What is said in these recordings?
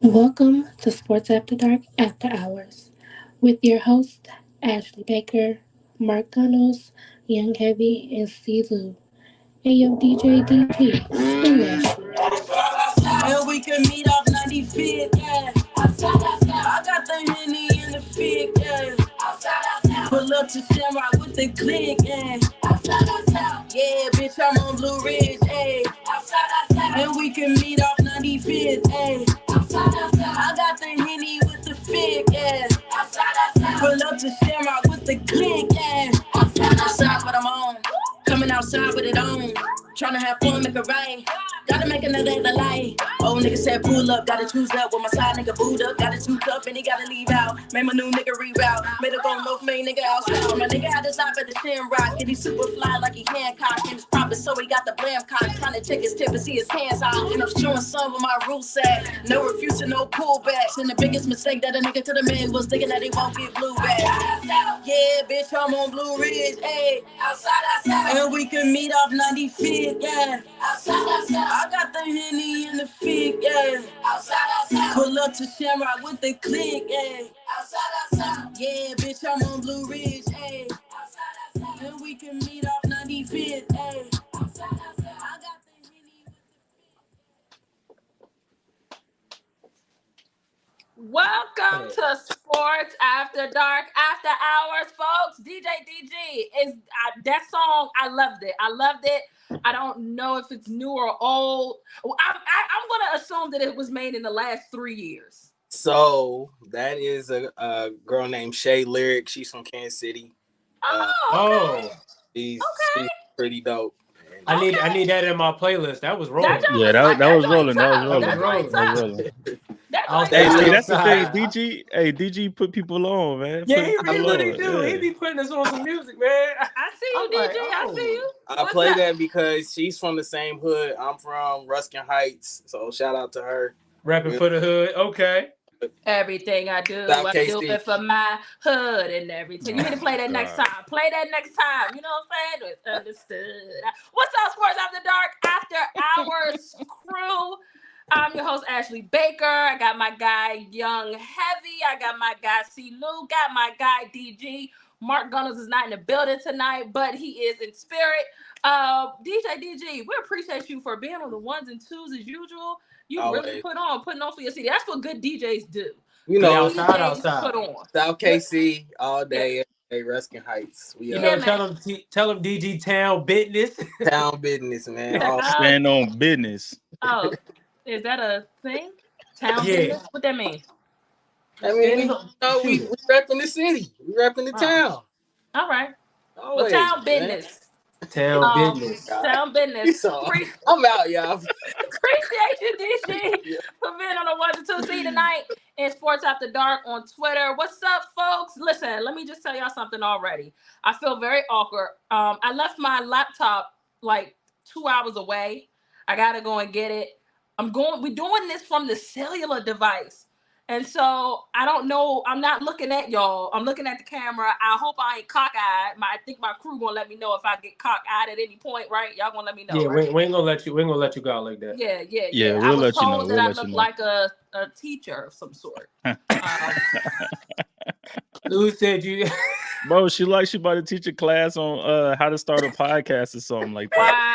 Welcome to Sports After Dark After Hours with your host, Ashley Baker, Mark Gunnels, Young Heavy, and C. Lou. Hey yo, DJ DG, spin that shit. And we can meet off 95th, yeah. I got the Henny in the fit, yeah. Pull up to Shamrock with the click, yeah. Yeah, bitch, I'm on Blue Ridge, ayy. And we can meet off 95th, ayy. I got the Henny with the fit, yeah. Pull up to Shamrock with the click, yeah. Outside, but I'm on. Coming outside with it on. Tryna have fun, make it right. Gotta make another in the light. Old nigga said pull up, gotta choose up. With my side nigga boot up, got it too tough and he gotta leave out. Made my new nigga reroute. Made a go north, main nigga outside. My nigga had to stop at the Shin Rock. And he super fly like he Hancock. And his proper so he got the blam cock. Tryna check his tip and see his hands out. And I'm showing some of my rule set. No refusing, no pullbacks. And the biggest mistake that a nigga to the man was thinking that he won't get blue back. Yeah, bitch, I'm on Blue Ridge, ayy. And we can meet off 95th, yeah. I got the Henny in the fig, yeah. Pull up to Shamrock with the click, yeah. Yeah, bitch, I'm on Blue Ridge, ayy. And we can meet off 95th, ayy. I got the Henny with Welcome to Sports After Dark After Hours, folks. DJ DG is that song. I loved it. I don't know if it's new or old. I'm going to assume that it was made in the last 3 years. So that is a girl named Shay Lyric. She's from Kansas City. Okay. She's pretty dope. I need that in my playlist. That was rolling. That was rolling. That's the thing. DG put people on, man. Yeah, he really do. He be putting us on some music, man. I see you, DJ. I see you. I play that because she's from the same hood. I'm from Ruskin Heights, so shout out to her. Rapping for the hood. Okay. Everything I do, South I KC. do it for my hood and everything. You need to play that next time. Play that next time. You know what I'm saying? It's understood. What's up, Sports After Dark After Hours crew? I'm your host, Ashley Baker. I got my guy, Young Heavy. I got my guy, C. Lou. Got my guy, DG. Mark Gunnels is not in the building tonight, but he is in spirit. DJ DG, we appreciate you for being on the ones and twos as usual. You really putting on for your city. That's what good DJs do. You know, outside. Put on. South KC all day, every day, Ruskin Heights. Tell them DG Town business. Town business, man. Stand on business. Oh, is that a thing? Town business? What that mean? I mean, we repping the city. We repping the town. All right. Always, well, town business. Town business. Town business. I'm out, y'all. Appreciate you, DG, for being on the 1 to 2 seat tonight in Sports After Dark on Twitter. What's up, folks? Listen, let me just tell y'all something already. I feel very awkward. I left my laptop like 2 hours away. I gotta go and get it. We're doing this from the cellular device. And so I don't know. I'm not looking at y'all. I'm looking at the camera. I hope I ain't cockeyed. I think my crew gonna let me know if I get cockeyed at any point, right? Y'all gonna let me know. Yeah, right? we ain't gonna let you go out like that. Yeah. We'll let you know. I was told that I look know. like a teacher of some sort. Lou said you. Bro, she about to teach a class on how to start a podcast or something like that. Wow.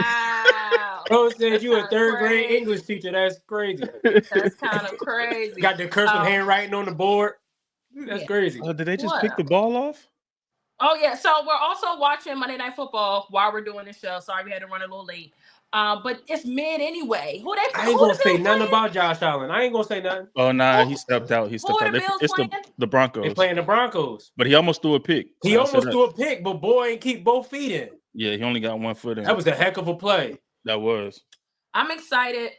Bro said you a third grade English teacher. That's crazy. That's kind of crazy. Got the cursive handwriting on the board. That's crazy. Oh, did they just pick the ball off? Oh, yeah. So we're also watching Monday Night Football while we're doing the show. Sorry, we had to run a little late. But it's mid anyway. I ain't gonna say nothing about Josh Allen. I ain't gonna say nothing. Oh, nah, he stepped out. It's the Broncos. They playing the Broncos. But he almost threw a pick. He almost threw a pick, but boy ain't keep both feet in. Yeah, he only got 1 foot in. That was a heck of a play. That was. I'm excited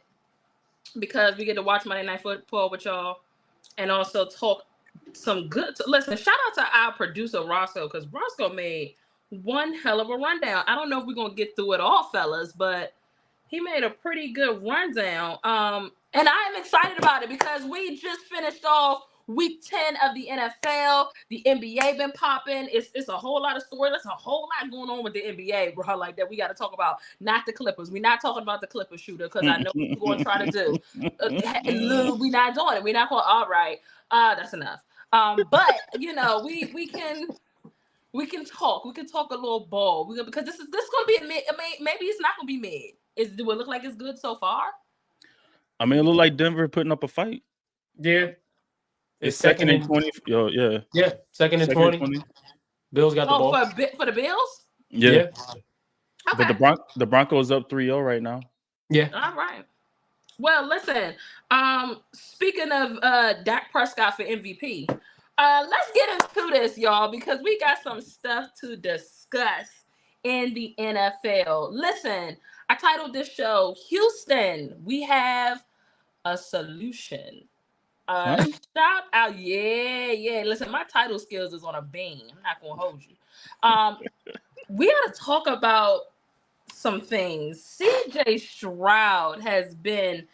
because we get to watch Monday Night Football with y'all and also talk some good. Listen, shout out to our producer Roscoe because Roscoe made one hell of a rundown. I don't know if we're gonna get through it all, fellas, but he made a pretty good rundown. And I am excited about it because we just finished off Week 10 of the NFL, the NBA been popping. It's a whole lot of stories. There's a whole lot going on with the NBA, bro. Like that, we got to talk about. Not the Clippers. We're not talking about the Clippers shooter because I know what you're going to try to do. Lou, we're not doing it. We're not going. All right, that's enough. But you know, we can talk. We can talk a little ball. Because this gonna be a mid. I mean, maybe it's not gonna be mid. Do it look like it's good so far? I mean, it looked like Denver putting up a fight. Yeah. It's second and 20. Yo, yeah. Yeah, second and 20. Bills got the ball. For the Bills? Yeah. Okay. But the Broncos up 3-0 right now. Yeah. All right. Well, listen. Speaking of Dak Prescott for MVP, let's get into this, y'all, because we got some stuff to discuss in the NFL. Listen, I titled this show, Houston, we have a solution. Shout out, yeah. Listen, my title skills is on a beam. I'm not gonna hold you. We gotta talk about some things. CJ Stroud has been,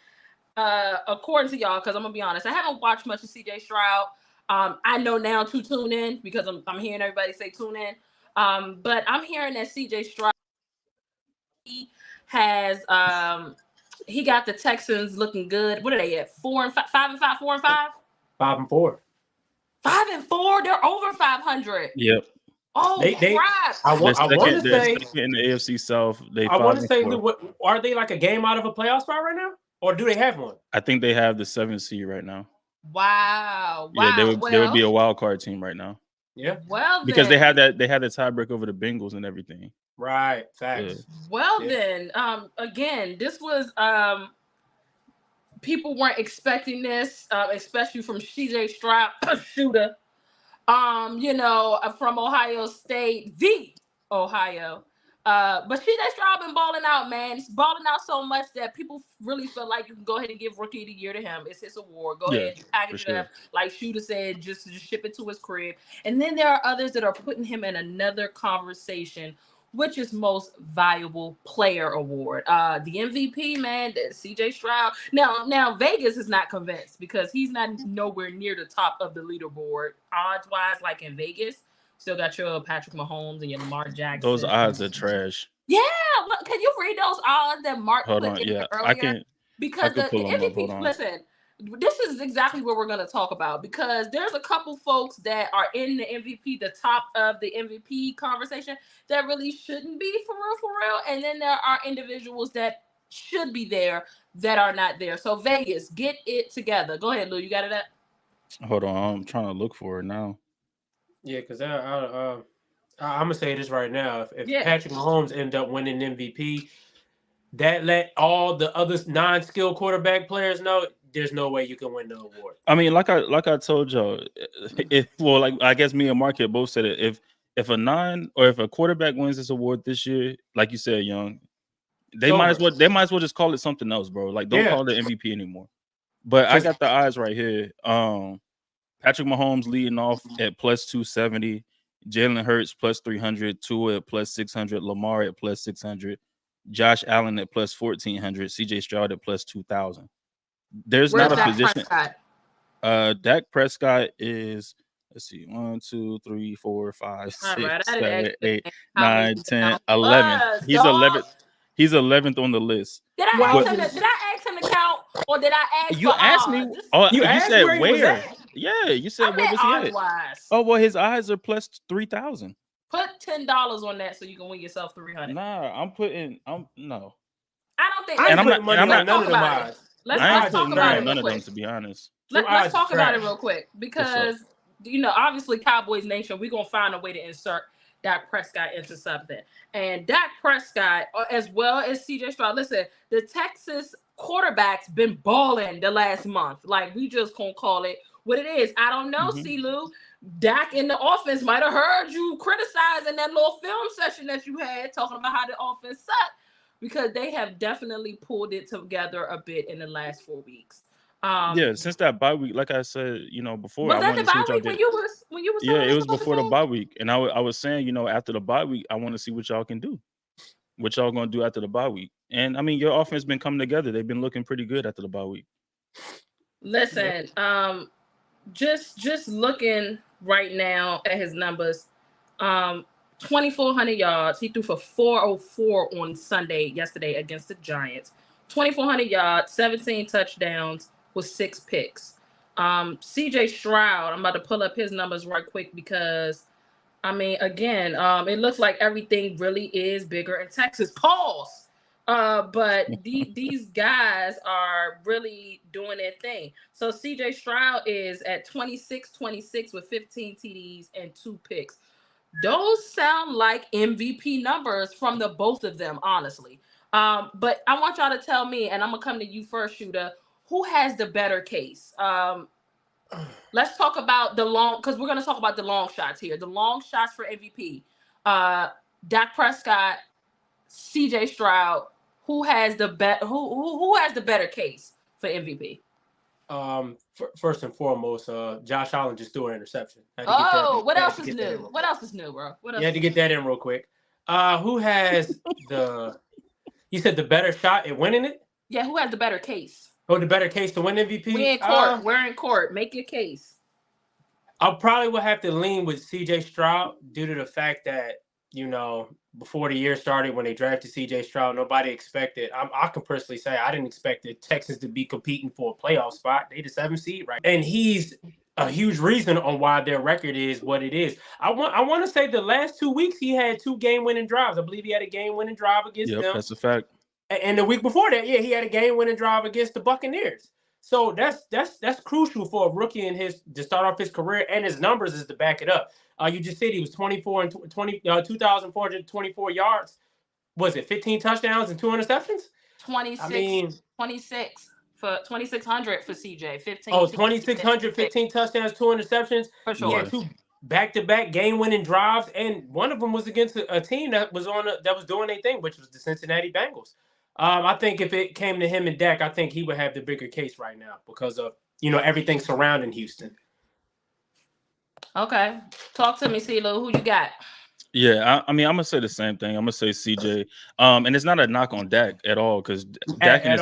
according to y'all, because I'm gonna be honest, I haven't watched much of CJ Stroud. I know now to tune in because I'm hearing everybody say tune in. But I'm hearing that CJ Stroud has he got the Texans looking good. What are they at? 4-5, 5-5, 4-5? 5-4. 5-4. They're over 500. Yep. Oh, crap! I want to say in the AFC South. I want to say, are they like a game out of a playoff spot right now, or do they have one? I think they have the 7th seed right now. Wow. Yeah, they would be a wild card team right now. Yeah. Well, because they had the tiebreak over the Bengals and everything. Right. Facts. Yeah. Well, then, again, this was people weren't expecting this, especially from CJ Stroud, shooter. From Ohio State, the Ohio. But CJ Stroud been balling out, man. He's balling out so much that people really feel like you can go ahead and give Rookie of the Year to him. It's his award. Go ahead and package it up. Like Shooter said, just ship it to his crib. And then there are others that are putting him in another conversation, which is most valuable player award. The MVP, man, CJ Stroud. Now Vegas is not convinced because he's not nowhere near the top of the leaderboard odds-wise, like in Vegas. Still got your Patrick Mahomes and your Lamar Jackson. Those odds are trash. Yeah, can you read those odds that Mark put in earlier? I can. Because the MVP. Listen, this is exactly what we're going to talk about because there's a couple folks that are in the MVP, the top of the MVP conversation that really shouldn't be for real. And then there are individuals that should be there that are not there. So Vegas, get it together. Go ahead, Lou. You got it up? Hold on. I'm trying to look for it now. Yeah, because I'm going to say this right now. If Patrick Mahomes end up winning MVP, that let all the other non-skilled quarterback players know there's no way you can win the award. I mean, like I told y'all, I guess me and Mark here both said it. If a quarterback wins this award this year, like you said, Young, they might as well just call it something else, bro. Like don't call it MVP anymore. But I got the odds right here. Patrick Mahomes leading off at plus 270, Jalen Hurts plus 300, Tua at plus 600, Lamar at plus 600, Josh Allen at plus 1400, CJ Stroud at plus 2000. There's not a position. Dak Prescott is, let's see, 1, 2, 3, 4, 5, 6, 7, 8, 9, 10, 11. He's 11th. He's 11th on the list. Did I ask him to count, or did I ask? You asked me. Oh, you said where? Yeah, you said where was he at? Oh, well, his eyes are plus 3,000. Put $10 on that so you can win yourself 300. Nah, I'm no. I don't think. I'm not none of them odds. Let's talk about it. None of them, to be honest. Let's talk about it real quick because obviously Cowboys Nation, we're gonna find a way to insert Dak Prescott into something. And Dak Prescott, as well as CJ Stroud, listen, the Texas quarterback's been balling the last month. Like, we just gonna call it what it is. I don't know, C-Lou. Dak in the offense might have heard you criticizing that little film session that you had, talking about how the offense sucked, because they have definitely pulled it together a bit in the last 4 weeks. Since that bye week, like I said, before. Was that the bye week when you was Yeah, it was before the bye week. And I was saying, after the bye week, I want to see what y'all can do. What y'all gonna do after the bye week. And I mean, your offense been coming together. They've been looking pretty good after the bye week. Listen, just looking right now at his numbers, 2,400 yards. He threw for 404 on yesterday against the Giants. 2,400 yards, 17 touchdowns with 6 picks. CJ Stroud, I'm about to pull up his numbers right quick because, I mean, again, it looks like everything really is bigger in Texas. Pause. But these guys are really doing their thing. So CJ Stroud is at 26-26 with 15 TDs and 2 picks. Those sound like MVP numbers from the both of them, honestly. But I want y'all to tell me, and I'm gonna come to you first, Shooter. Who has the better case? Let's talk about the long, because we're gonna talk about the long shots here. The long shots for MVP. Dak Prescott, CJ Stroud. Who has the who has the better case for MVP? First and foremost, Josh Allen just threw an interception. What else is new? What else is new, bro? You had to get that in real quick. Who has you said the better shot at winning it? Yeah, who has the better case? Oh, the better case to win MVP? We're in court. We're in court. Make your case. I probably will have to lean with CJ Stroud due to the fact that, before the year started, when they drafted CJ Stroud, nobody expected. I can personally say I didn't expect the Texans to be competing for a playoff spot. They the 7th seed, right? And he's a huge reason on why their record is what it is. I want to say the last 2 weeks he had 2 game-winning drives. I believe he had a game-winning drive against them. That's a fact. And the week before that, he had a game-winning drive against the Buccaneers. So that's crucial for a rookie to start off his career, and his numbers is to back it up. You just said he was 2,424 yards. Was it 15 touchdowns and 2 interceptions? 26 for 2,600 for CJ. 15. Oh, 2,600, 15 touchdowns, 2 interceptions. For sure. He had 2 back-to-back game-winning drives, and one of them was against a team that was doing their thing, which was the Cincinnati Bengals. I think if it came to him and Dak, I think he would have the bigger case right now because of everything surrounding Houston. Okay, talk to me, CeeLo. Who you got? Yeah, I'm gonna say the same thing. I'm gonna say CJ. And it's not a knock on Dak at all because Dak in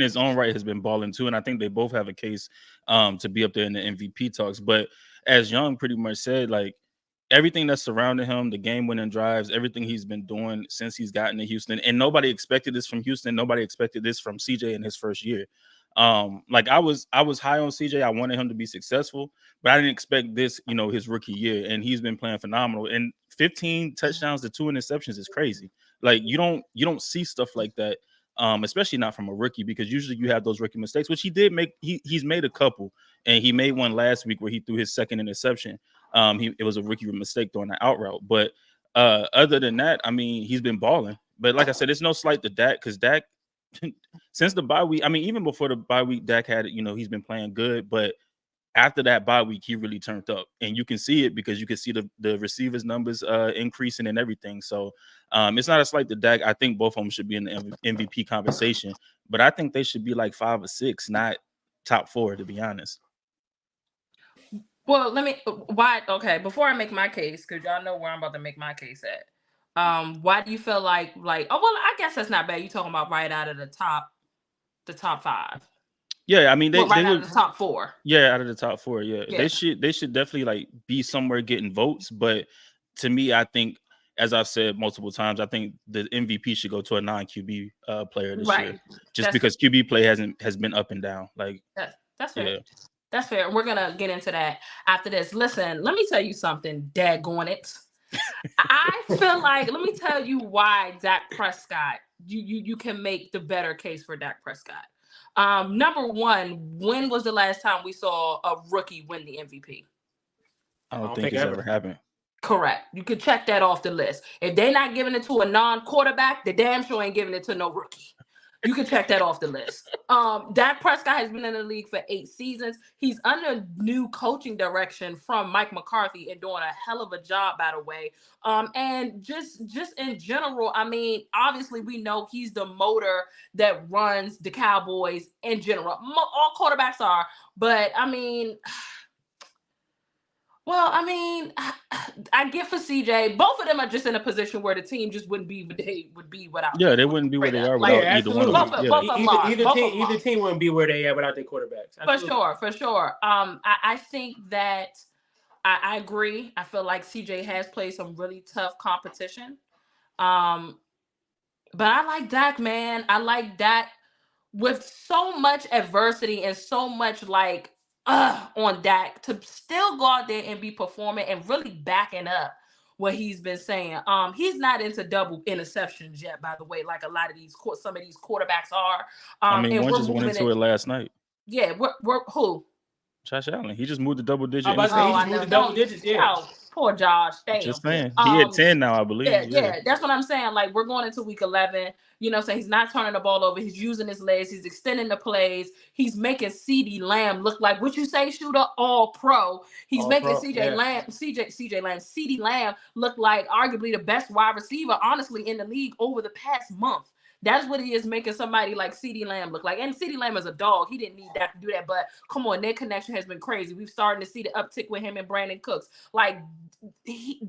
his own right has been balling too, and I think they both have a case to be up there in the MVP talks. But as Young pretty much said, like, everything that's surrounding him, the game-winning drives, everything he's been doing since he's gotten to Houston, and nobody expected this from Houston. Nobody expected this from CJ in his first year. Like I was high on CJ. I wanted him to be successful, but I didn't expect this, his rookie year, and he's been playing phenomenal. And 15 touchdowns to 2 interceptions is crazy. Like you don't see stuff like that, especially not from a rookie, because usually you have those rookie mistakes, which he did make. He's made a couple, and he made one last week where he threw his second interception. It was a rookie mistake throwing an out route. But other than that, I mean, he's been balling. But like I said, it's no slight to Dak because Dak, since the bye week, I mean, even before the bye week, Dak had, he's been playing good. But after that bye week, he really turned up. And you can see it because you can see the receivers' numbers increasing and everything. So it's not a slight to Dak. I think both of them should be in the MVP conversation. But I think they should be like 5 or 6, not top 4, to be honest. Well, before I make my case, because y'all know where I'm about to make my case at. Why do you feel like, I guess that's not bad. You're talking about right out of the top 5. Yeah, I mean, out of the top 4. Yeah, out of the top 4, yeah. They should definitely like be somewhere getting votes. But to me, I think, as I've said multiple times, I think the MVP should go to a non-QB player this year, just because QB play has been up and down. Like that's fair. Yeah. That's fair. We're going to get into that after this. Listen, let me tell you something, daggone it. I feel like, let me tell you why Dak Prescott, you can make the better case for Dak Prescott. Number one, when was the last time we saw a rookie win the MVP? I don't think it's ever happened. Correct. You could check that off the list. If they're not giving it to a non-quarterback, the damn sure ain't giving it to no rookie. You can check that off the list. Dak Prescott has been in the league for 8 seasons. He's under new coaching direction from Mike McCarthy and doing a hell of a job, by the way. And just in general, I mean, obviously we know he's the motor that runs the Cowboys in general. All quarterbacks are, but I mean, Well, I mean, I get for CJ. Both of them are just in a position where the team just wouldn't be what they would be without. Yeah, they wouldn't be where they are Like, without either one of them. absolutely. Yeah. Both of them are. Either team wouldn't be where they are without their quarterbacks. Absolutely. For sure. I think that I agree. I feel like CJ has played some really tough competition. But I like Dak, man. I like Dak with so much adversity and so much like on Dak to still go out there and be performing and really backing up what he's been saying. He's not into double interceptions yet, by the way, like a lot of some of these quarterbacks are. I mean, and one just went into it last night. Yeah, we're who? Josh Allen. He just moved the double digit. He just moved the double digits. Yeah. Oh, poor Josh. Damn. Just saying. He had 10 now, I believe. Yeah, that's what I'm saying. Like, we're going into week 11. You know what I'm saying? He's not turning the ball over. He's using his legs. He's extending the plays. He's making CeeDee Lamb look like, what you say, shooter? All pro. He's making CeeDee Lamb look like arguably the best wide receiver, honestly, in the league over the past month. That's what he is making somebody like CeeDee Lamb look like. And CeeDee Lamb is a dog. He didn't need that to do that. But come on, their connection has been crazy. We've started to see the uptick with him and Brandon Cooks. Like,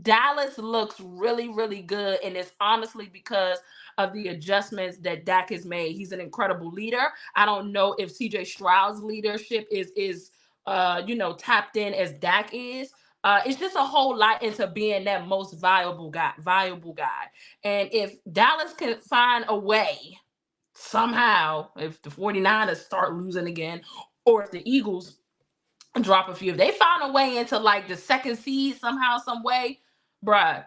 Dallas looks really, really good. And it's honestly because of the adjustments that Dak has made. He's an incredible leader. I don't know if CJ Stroud's leadership is tapped in as Dak is. It's just a whole lot into being that most viable guy. And if Dallas can find a way somehow, if the 49ers start losing again, or if the Eagles drop a few, if they find a way into like the second seed somehow, some way, bruh,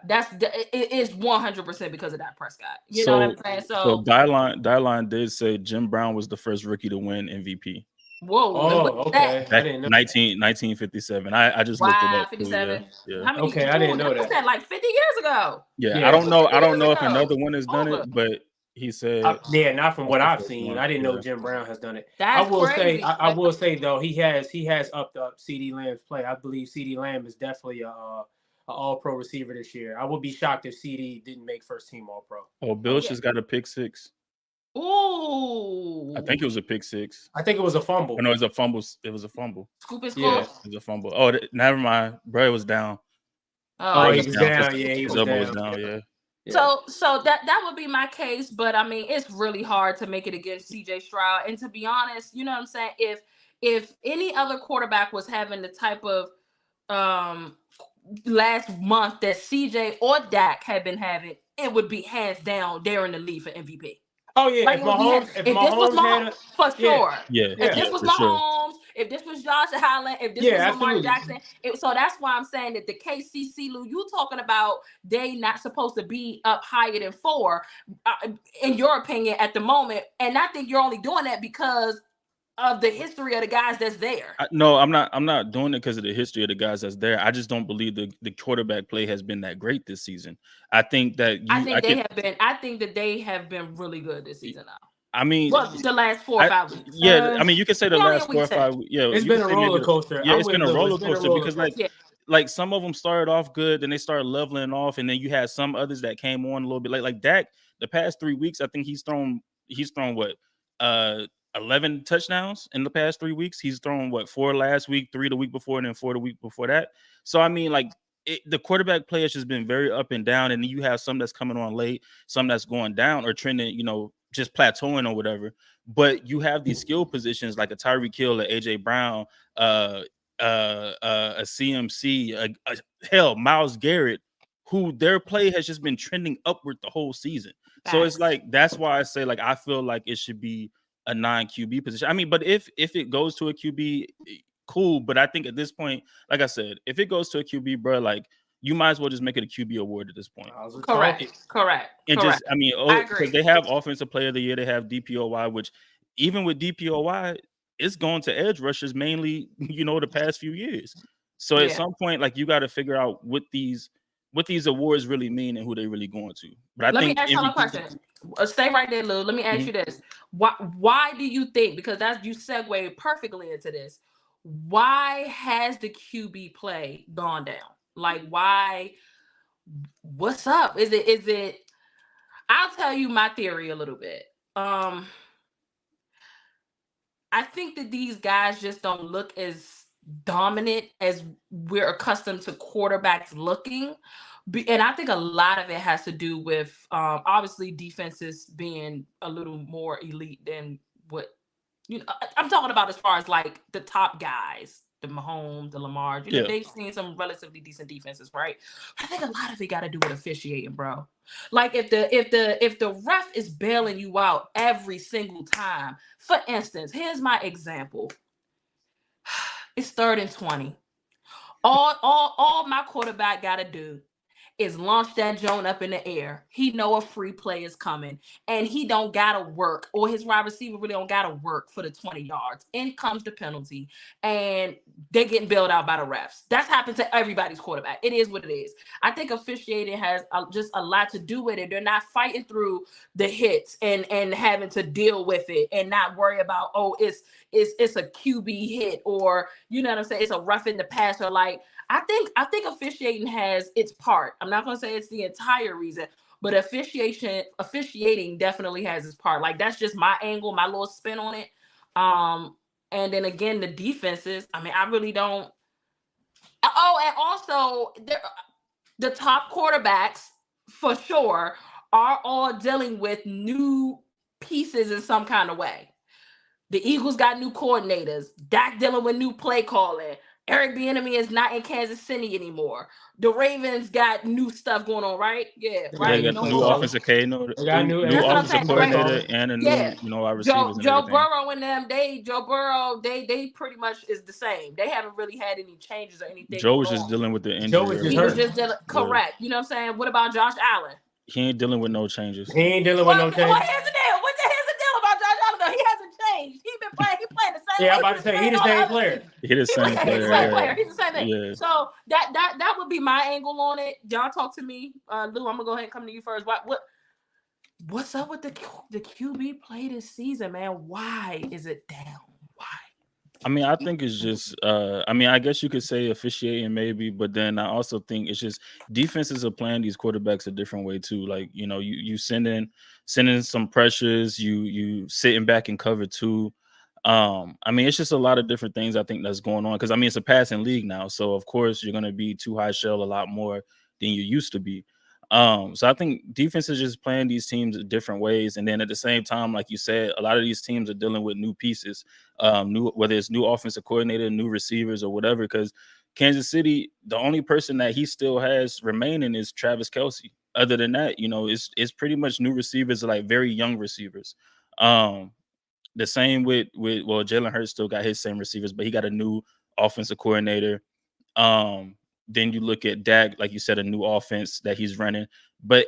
it is 100% because of Dak Prescott. You know what I'm saying? So Dylan did say Jim Brown was the first rookie to win MVP. Whoa! Okay. I didn't know 1957. I just looked it up. 57. Yeah. How many, okay, I didn't know that. Was that like 50 years ago? Yeah. I don't know if another one has done it, but he said not from what I've seen. I didn't know Jim Brown has done it. That's crazy. I will say though, he has upped up CeeDee Lamb's play. I believe CeeDee Lamb is definitely a all-pro receiver this year. I would be shocked if CeeDee didn't make first team all-pro. Oh, Bill just got a pick six. Ooh. I think it was a pick six. I think it was a fumble. Oh, no, it was a fumble. It was a fumble. Scoop is cool. Yeah, it was a fumble. Oh, never mind. Bro was down. Oh, he was down. Yeah, he was down. Yeah. So that would be my case, but I mean, it's really hard to make it against CJ Stroud. And to be honest, you know what I'm saying? If any other quarterback was having the type of last month that CJ or Dak had been having, it would be hands down they're in the lead for MVP. Oh yeah, like, if this was Mahomes, for sure. Yeah. If this was Mahomes, if this was Josh Allen, if this was Lamar Jackson, so that's why I'm saying that the KCC, Lou, you talking about they not supposed to be up higher than 4, in your opinion, at the moment, and I think you're only doing that because of the history of the guys that's there. No, I'm not doing it because of the history of the guys that's there. I just don't believe the quarterback play has been that great this season. I think that I think that they have been really good this season now. I mean, the last 4 or 5 weeks. Yeah, I mean, you can say the last 4 or 5 weeks. Yeah, it's been a roller coaster. Yeah, it's been a roller coaster because like some of them started off good, then they started leveling off, and then you had some others that came on a little bit like Dak. The past 3 weeks, I think he's thrown what 11 touchdowns in the past 3 weeks. He's thrown 4 last week, 3 the week before, and then 4 the week before that. So I mean, like the quarterback play has just been very up and down, and then you have some that's coming on late, some that's going down or trending, just plateauing or whatever. But you have these skill positions like a Tyreek Hill, a AJ Brown, a CMC, hell, Myles Garrett, who their play has just been trending upward the whole season. So it's like that's why I say like I feel like it should be a non-QB position. I mean, but if it goes to a QB, cool. But I think at this point, like I said, if it goes to a QB, bro, like you might as well just make it a QB award at this point. Correct. And just, I mean, because they have Offensive Player of the Year, they have DPOY, which even with DPOY, it's going to edge rushers mainly, the past few years. So at some point, like you got to figure out what these awards really mean and who they really going to. But Let me ask you a question. Stay right there, Lou. Let me ask you this. Why do you think, because you segue perfectly into this, why has the QB play gone down? Like, why? What's up? Is it? I'll tell you my theory a little bit. I think that these guys just don't look as dominant as we're accustomed to quarterbacks looking. And I think a lot of it has to do with obviously defenses being a little more elite than what, I'm talking about as far as like the top guys, the Mahomes, the Lamar, they've seen some relatively decent defenses, right? I think a lot of it got to do with officiating, bro. Like if the ref is bailing you out every single time. For instance, here's my example. It's 3rd and 20. All my quarterback got to do is launch that joint up in the air. He know a free play is coming, and he don't gotta work, or his wide receiver really don't gotta work for the 20 yards. In comes the penalty, and they're getting bailed out by the refs. That's happened to everybody's quarterback. It is what it is. I think officiating has just a lot to do with it. They're not fighting through the hits and having to deal with it and not worry about, it's a QB hit, or you know what I'm saying, it's a rough in the passer. Like, I think officiating has its part. I'm not going to say it's the entire reason, but officiating definitely has its part. Like, that's just my angle, my little spin on it. And then again, the defenses, I mean, I really don't. Oh, and also the top quarterbacks for sure are all dealing with new pieces in some kind of way. The Eagles got new coordinators. Dak dealing with new play calling. Eric Bieniemy is not in Kansas City anymore. The Ravens got new stuff going on, right? Yeah, right. They got new offensive coordinator, new offensive coordinator, and a new wide receivers. Joe Burrow and them, Joe Burrow, they pretty much is the same. They haven't really had any changes or anything. Joe was just dealing with the injury. He was just dealing, correct. You know what I'm saying? What about Josh Allen? He ain't dealing with no changes. What is the deal? What the hell's the deal about Josh Allen? He hasn't changed. He playing the same. Yeah, I'm about to say he the same player. He the same player. He's the same thing. Yeah. So that would be my angle on it. Y'all talk to me. Lou, I'm gonna go ahead and come to you first. What's up with the QB play this season, man? Why is it down? Why? I mean, I think it's just I guess you could say officiating maybe, but then I also think it's just defenses are playing these quarterbacks a different way too. Like, you send in some pressures, you sitting back in cover 2. I mean, it's just a lot of different things I think that's going on, because I mean, it's a passing league now, so of course you're going to be too high shell a lot more than you used to be. So I think defense is just playing these teams different ways, and then at the same time, like you said, a lot of these teams are dealing with new pieces, whether it's new offensive coordinator, new receivers, or whatever. Because Kansas City, the only person that he still has remaining is Travis Kelce. Other than that, it's pretty much new receivers, like very young receivers. The same with Jalen Hurts still got his same receivers, but he got a new offensive coordinator. Then you look at Dak, like you said, a new offense that he's running.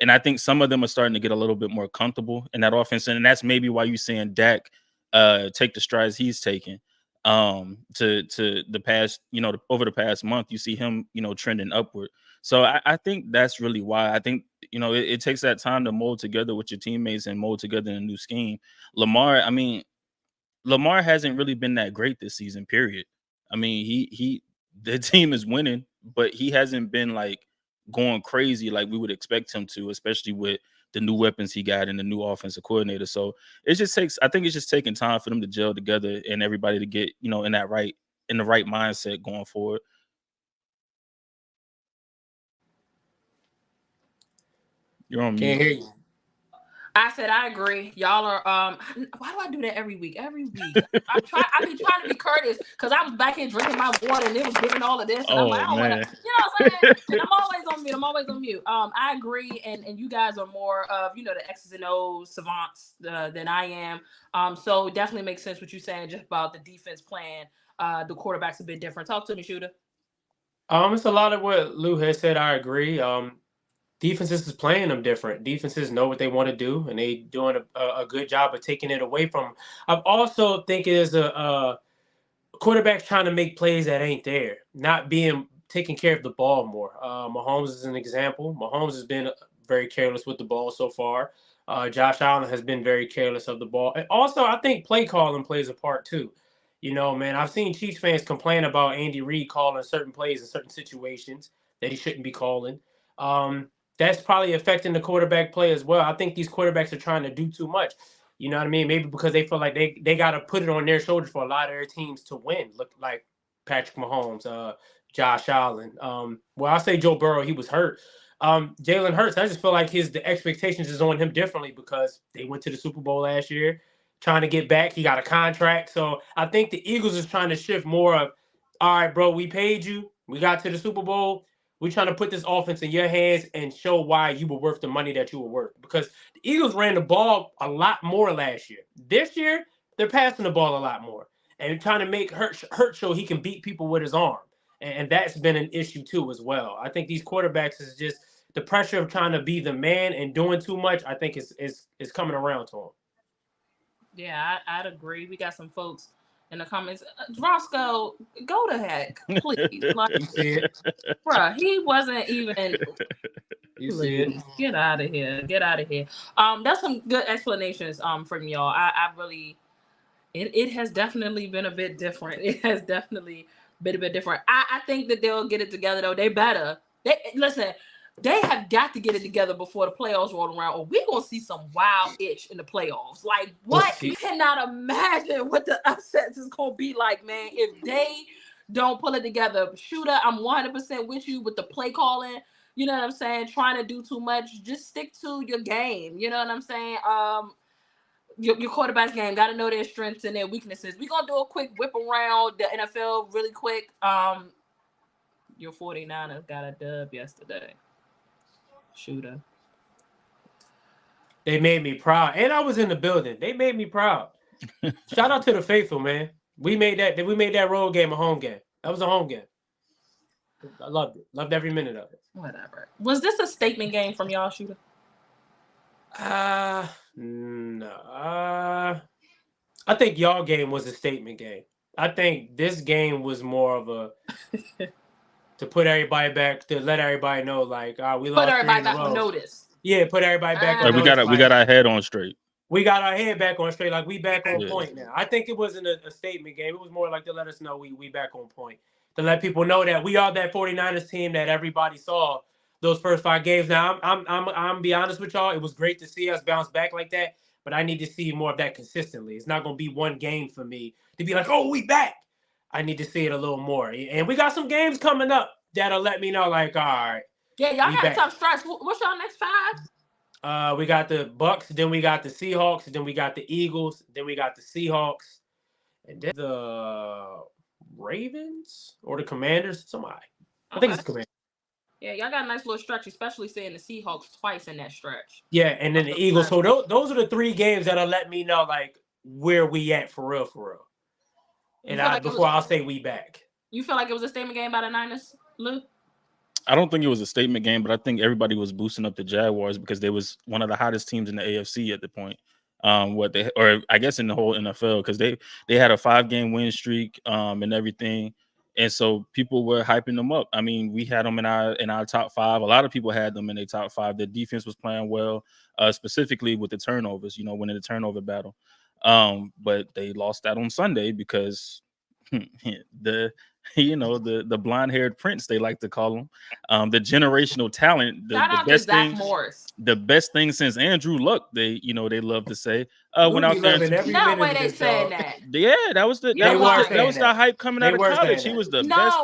And I think some of them are starting to get a little bit more comfortable in that offense. And that's maybe why you're seeing Dak take the strides he's taken to the past, over the past month. You see him, trending upward. So I think that's really why. I think, it takes that time to mold together with your teammates and mold together in a new scheme. Lamar hasn't really been that great this season, period. I mean, the team is winning, but he hasn't been like going crazy like we would expect him to, especially with the new weapons he got and the new offensive coordinator. So I think it's just taking time for them to gel together and everybody to get, in the right mindset going forward. You're on mute. Can't hear you. I said I agree. Y'all are why do I do that every week? Every week. I be trying to be courteous because I was back here drinking my water and it was giving all of this. And I'm like, I don't wanna, what I'm saying? And I'm always on mute. I agree, and you guys are more of, the X's and O's savants than I am. So it definitely makes sense what you're saying just about the defense plan. The quarterback's a bit different. Talk to me, Shooter. It's a lot of what Lou has said. I agree. Defenses is playing them different. Defenses know what they want to do, and they doing a good job of taking it away from them. I also think it is a quarterback trying to make plays that ain't there, not taking care of the ball more. Mahomes is an example. Mahomes has been very careless with the ball so far. Josh Allen has been very careless of the ball. And also, I think play calling plays a part too. Man, I've seen Chiefs fans complain about Andy Reid calling certain plays in certain situations that he shouldn't be calling. That's probably affecting the quarterback play as well. I think these quarterbacks are trying to do too much. You know what I mean? Maybe because they feel like they got to put it on their shoulders for a lot of their teams to win. Look like Patrick Mahomes, Josh Allen. Well, I'll say Joe Burrow, he was hurt. Jalen Hurts, I just feel like the expectations is on him differently because they went to the Super Bowl last year, trying to get back. He got a contract. So I think the Eagles is trying to shift more of, all right, bro, we paid you. We got to the Super Bowl. We're trying to put this offense in your hands and show why you were worth the money that you were worth. Because the Eagles ran the ball a lot more last year. This year, they're passing the ball a lot more and trying to make Hurt show he can beat people with his arm. And that's been an issue too as well. I think these quarterbacks is just the pressure of trying to be the man and doing too much, I think is coming around to him. Yeah, I'd agree. We got some folks in the comments. Roscoe, go to heck, please. Like, bruh, he wasn't even. You see it? Get out of here. Get out of here. That's some good explanations from y'all. I really it has definitely been a bit different. It has definitely been a bit different. I think that they'll get it together though. They better. They have got to get it together before the playoffs roll around, or we're going to see some wild-ish in the playoffs. Like, what? You cannot imagine what the upsets is going to be like, man, if they don't pull it together. Shooter, I'm 100% with you with the play calling. You know what I'm saying? Trying to do too much. Just stick to your game. You know what I'm saying? Your quarterback's game. Got to know their strengths and their weaknesses. We're going to do a quick whip around the NFL really quick. Your 49ers got a dub yesterday. Shooter. They made me proud. And I was in the building. They made me proud. Shout out to the faithful, man. We made that road game a home game. That was a home game. I loved it. Loved every minute of it. Whatever. Was this a statement game from y'all, Shooter? No. I think y'all game was a statement game. I think this game was more of a to put everybody back, to let everybody know, like, we lost. Put everybody back on notice. Yeah, put everybody back on notice. We got our head on straight. We got our head back on straight, like we back on point now. I think it wasn't a statement game. It was more like to let us know we back on point. To let people know that we are that 49ers team that everybody saw those first 5 games. Now, I'm be honest with y'all. It was great to see us bounce back like that, but I need to see more of that consistently. It's not going to be one game for me to be like, oh, we back. I need to see it a little more. And we got some games coming up that'll let me know, like, all right. Yeah, y'all got a tough stretch. What's y'all next 5? We got the Bucks, then we got the Seahawks, then we got the Eagles, then we got the Seahawks, and then the Ravens or the Commanders. Somebody. I think it's the Commanders. Yeah, y'all got a nice little stretch, especially seeing the Seahawks twice in that stretch. Yeah, and then the Eagles. So those are the 3 games that'll let me know, like, where we at for real. And before I'll say we back. You feel like it was a statement game by the Niners, Lou? I don't think it was a statement game, but I think everybody was boosting up the Jaguars because they was one of the hottest teams in the AFC at the point. I guess in the whole NFL, because they had a 5-game win streak and everything. And so people were hyping them up. I mean, we had them in our top 5. A lot of people had them in their top 5. The defense was playing well, specifically with the turnovers, winning the turnover battle. But they lost that on Sunday because the blonde-haired prince, they like to call him, the generational talent, the best thing since Andrew Luck, they love to say, went out there. No way they saying that. Yeah, that was the hype coming out of college. He was the best.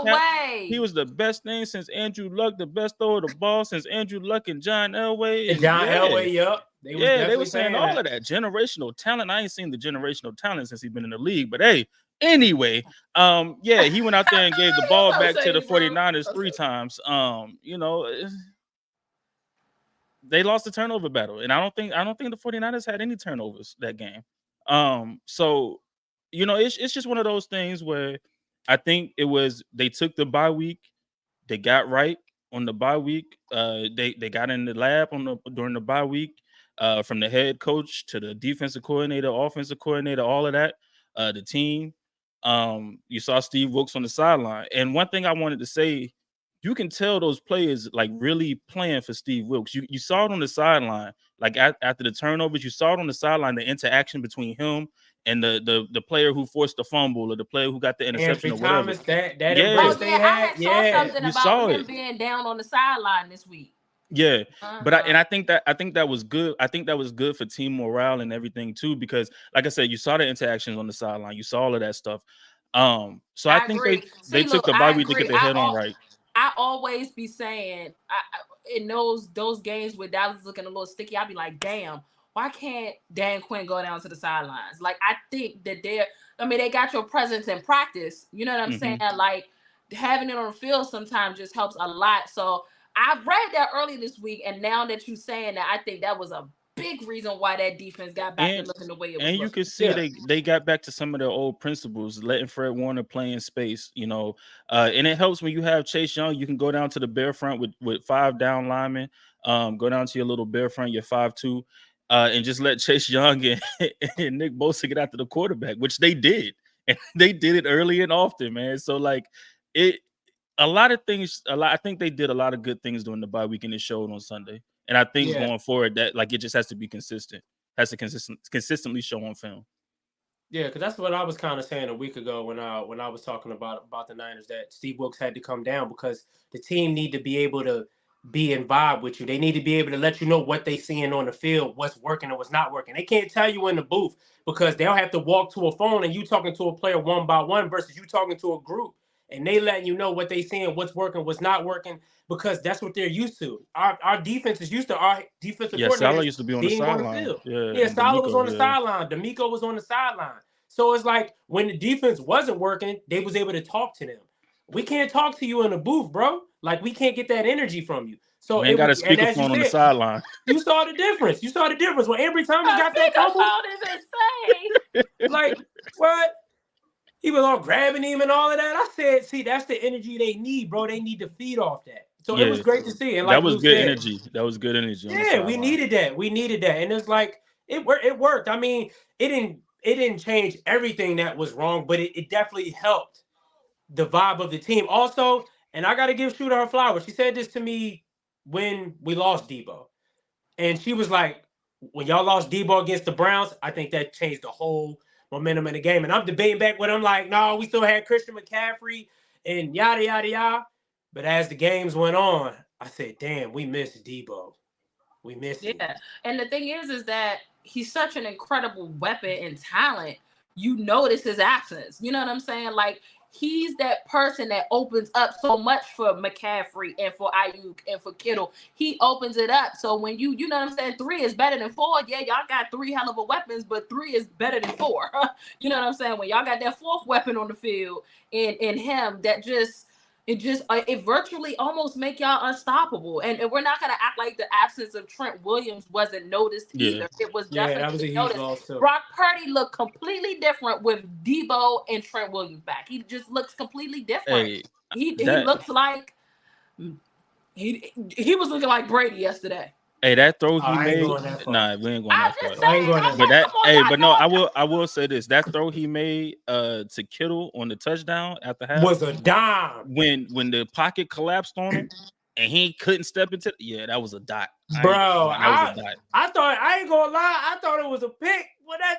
He was the best thing since Andrew Luck, the best thrower of the ball since Andrew Luck and John Elway. Elway, yep. They were saying all of that generational talent. I ain't seen the generational talent since he's been in the league, but hey. Anyway, he went out there and gave the ball back to the 49ers 3 times. They lost the turnover battle, and I don't think the 49ers had any turnovers that game. So it's just one of those things where I think it was they took the bye week, they got right on the bye week. They got in the lab during the bye week, from the head coach to the defensive coordinator, offensive coordinator, all of that, the team. You saw Steve Wilks on the sideline. And one thing I wanted to say, you can tell those players like really playing for Steve Wilks. You saw it on the sideline, like after the turnovers, you saw it on the sideline, the interaction between him and the player who forced the fumble or the player who got the interception or whatever. Thomas, I saw something about him being down on the sideline this week. Yeah, but I think that was good. I think that was good for team morale and everything too, because like I said, you saw the interactions on the sideline, you saw all of that stuff. So I think agree. they took the bye week to get their head on right. I always be saying in those games with Dallas looking a little sticky, I'll be like, damn, why can't Dan Quinn go down to the sidelines? Like, I think that they got your presence in practice. You know what I'm saying? Like, having it on the field sometimes just helps a lot. So I read that early this week, and now that you're saying that, I think that was a big reason why that defense got back to looking the way it was. And you can see they got back to some of their old principles, letting Fred Warner play in space, and it helps when you have Chase Young. You can go down to the bare front with 5 down linemen, go down to your little bare front, your 5-2, and just let Chase Young and Nick Bosa get after the quarterback, which they did, and they did it early and often, man. So like I think they did a lot of good things during the bye week, and it showed on Sunday. And I think going forward that it just has to be consistent. Has to consistently show on film. Yeah, because that's what I was kind of saying a week ago when I was talking about the Niners, that Steve Wilks had to come down because the team need to be able to be in vibe with you. They need to be able to let you know what they seeing on the field, what's working and what's not working. They can't tell you in the booth because they'll have to walk to a phone and you talking to a player one by one versus you talking to a group. And they letting you know what they seeing, what's working, what's not working, because that's what they're used to. Our defense is used to our defensive coordinator. Salah used to be on the sideline. Yeah, Salah was on the sideline. D'Amico was on the sideline. So it's like when the defense wasn't working, they was able to talk to them. We can't talk to you in the booth, bro. Like, we can't get that energy from you. So we ain't got a speakerphone on the sideline. You saw the difference. When Ambry Thomas got that fumble. Is insane. Like, what? He was all grabbing him and all of that. I said, see, that's the energy they need, bro. They need to feed off that. So it was great to see. And like that was good energy. That was good energy. Yeah, we needed that. And it's like it worked. I mean, it didn't change everything that was wrong, but it definitely helped the vibe of the team. Also, and I got to give Shooter her flowers. She said this to me when we lost Debo. And she was like, when y'all lost Debo against the Browns, I think that changed the whole momentum in the game. And I'm debating back with him like, no, we still had Christian McCaffrey and yada, yada, yada. But as the games went on, I said, damn, we missed Debo. We missed him. Yeah. And the thing is that he's such an incredible weapon and talent. You notice his absence. You know what I'm saying? Like, he's that person that opens up so much for McCaffrey and for Ayuk and for Kittle. He opens it up. So when you know what I'm saying, 3 is better than 4. Yeah, y'all got 3 hell of a weapons, but 3 is better than 4. You know what I'm saying? When y'all got that 4th weapon on the field in him, it virtually almost make y'all unstoppable. And we're not gonna act like the absence of Trent Williams wasn't noticed either. It was definitely noticed. Brock Purdy looked completely different with Debo and Trent Williams back. He just looks completely different. Hey, he looks like he was looking like Brady yesterday. Hey, that throw he made. Nah, we ain't going that far. I will say this: that throw he made to Kittle on the touchdown at the half was a dime. When the pocket collapsed on him and he couldn't step into. That was a dot, bro. I thought, I ain't gonna lie, I thought it was a pick.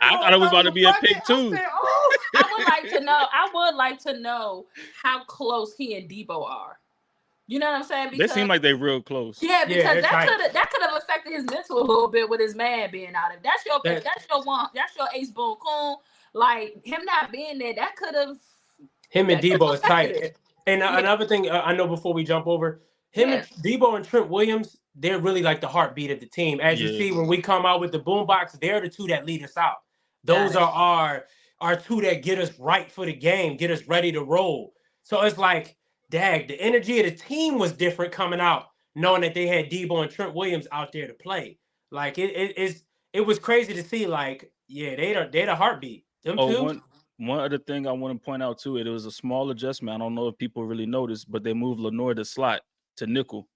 I thought it was about to be a pick too. I would like to know how close he and Debo are. You know what I'm saying? Because, they seem like they're real close. Yeah, because that could have affected his mental a little bit with his man being out. If that's your ace Boone, like him not being there, that could have. Him and Debo is tight. And another thing I know before we jump over, and Debo and Trent Williams, they're really like the heartbeat of the team. As you see, when we come out with the boombox, they're the 2 that lead us out. Those are our 2 that get us right for the game, get us ready to roll. So it's like, dag, the energy of the team was different coming out, knowing that they had Debo and Trent Williams out there to play. Like it was crazy to see. Like, they're the heartbeat. Them two. One other thing I want to point out too, it was a small adjustment. I don't know if people really noticed, but they moved Lenoir to slot to nickel.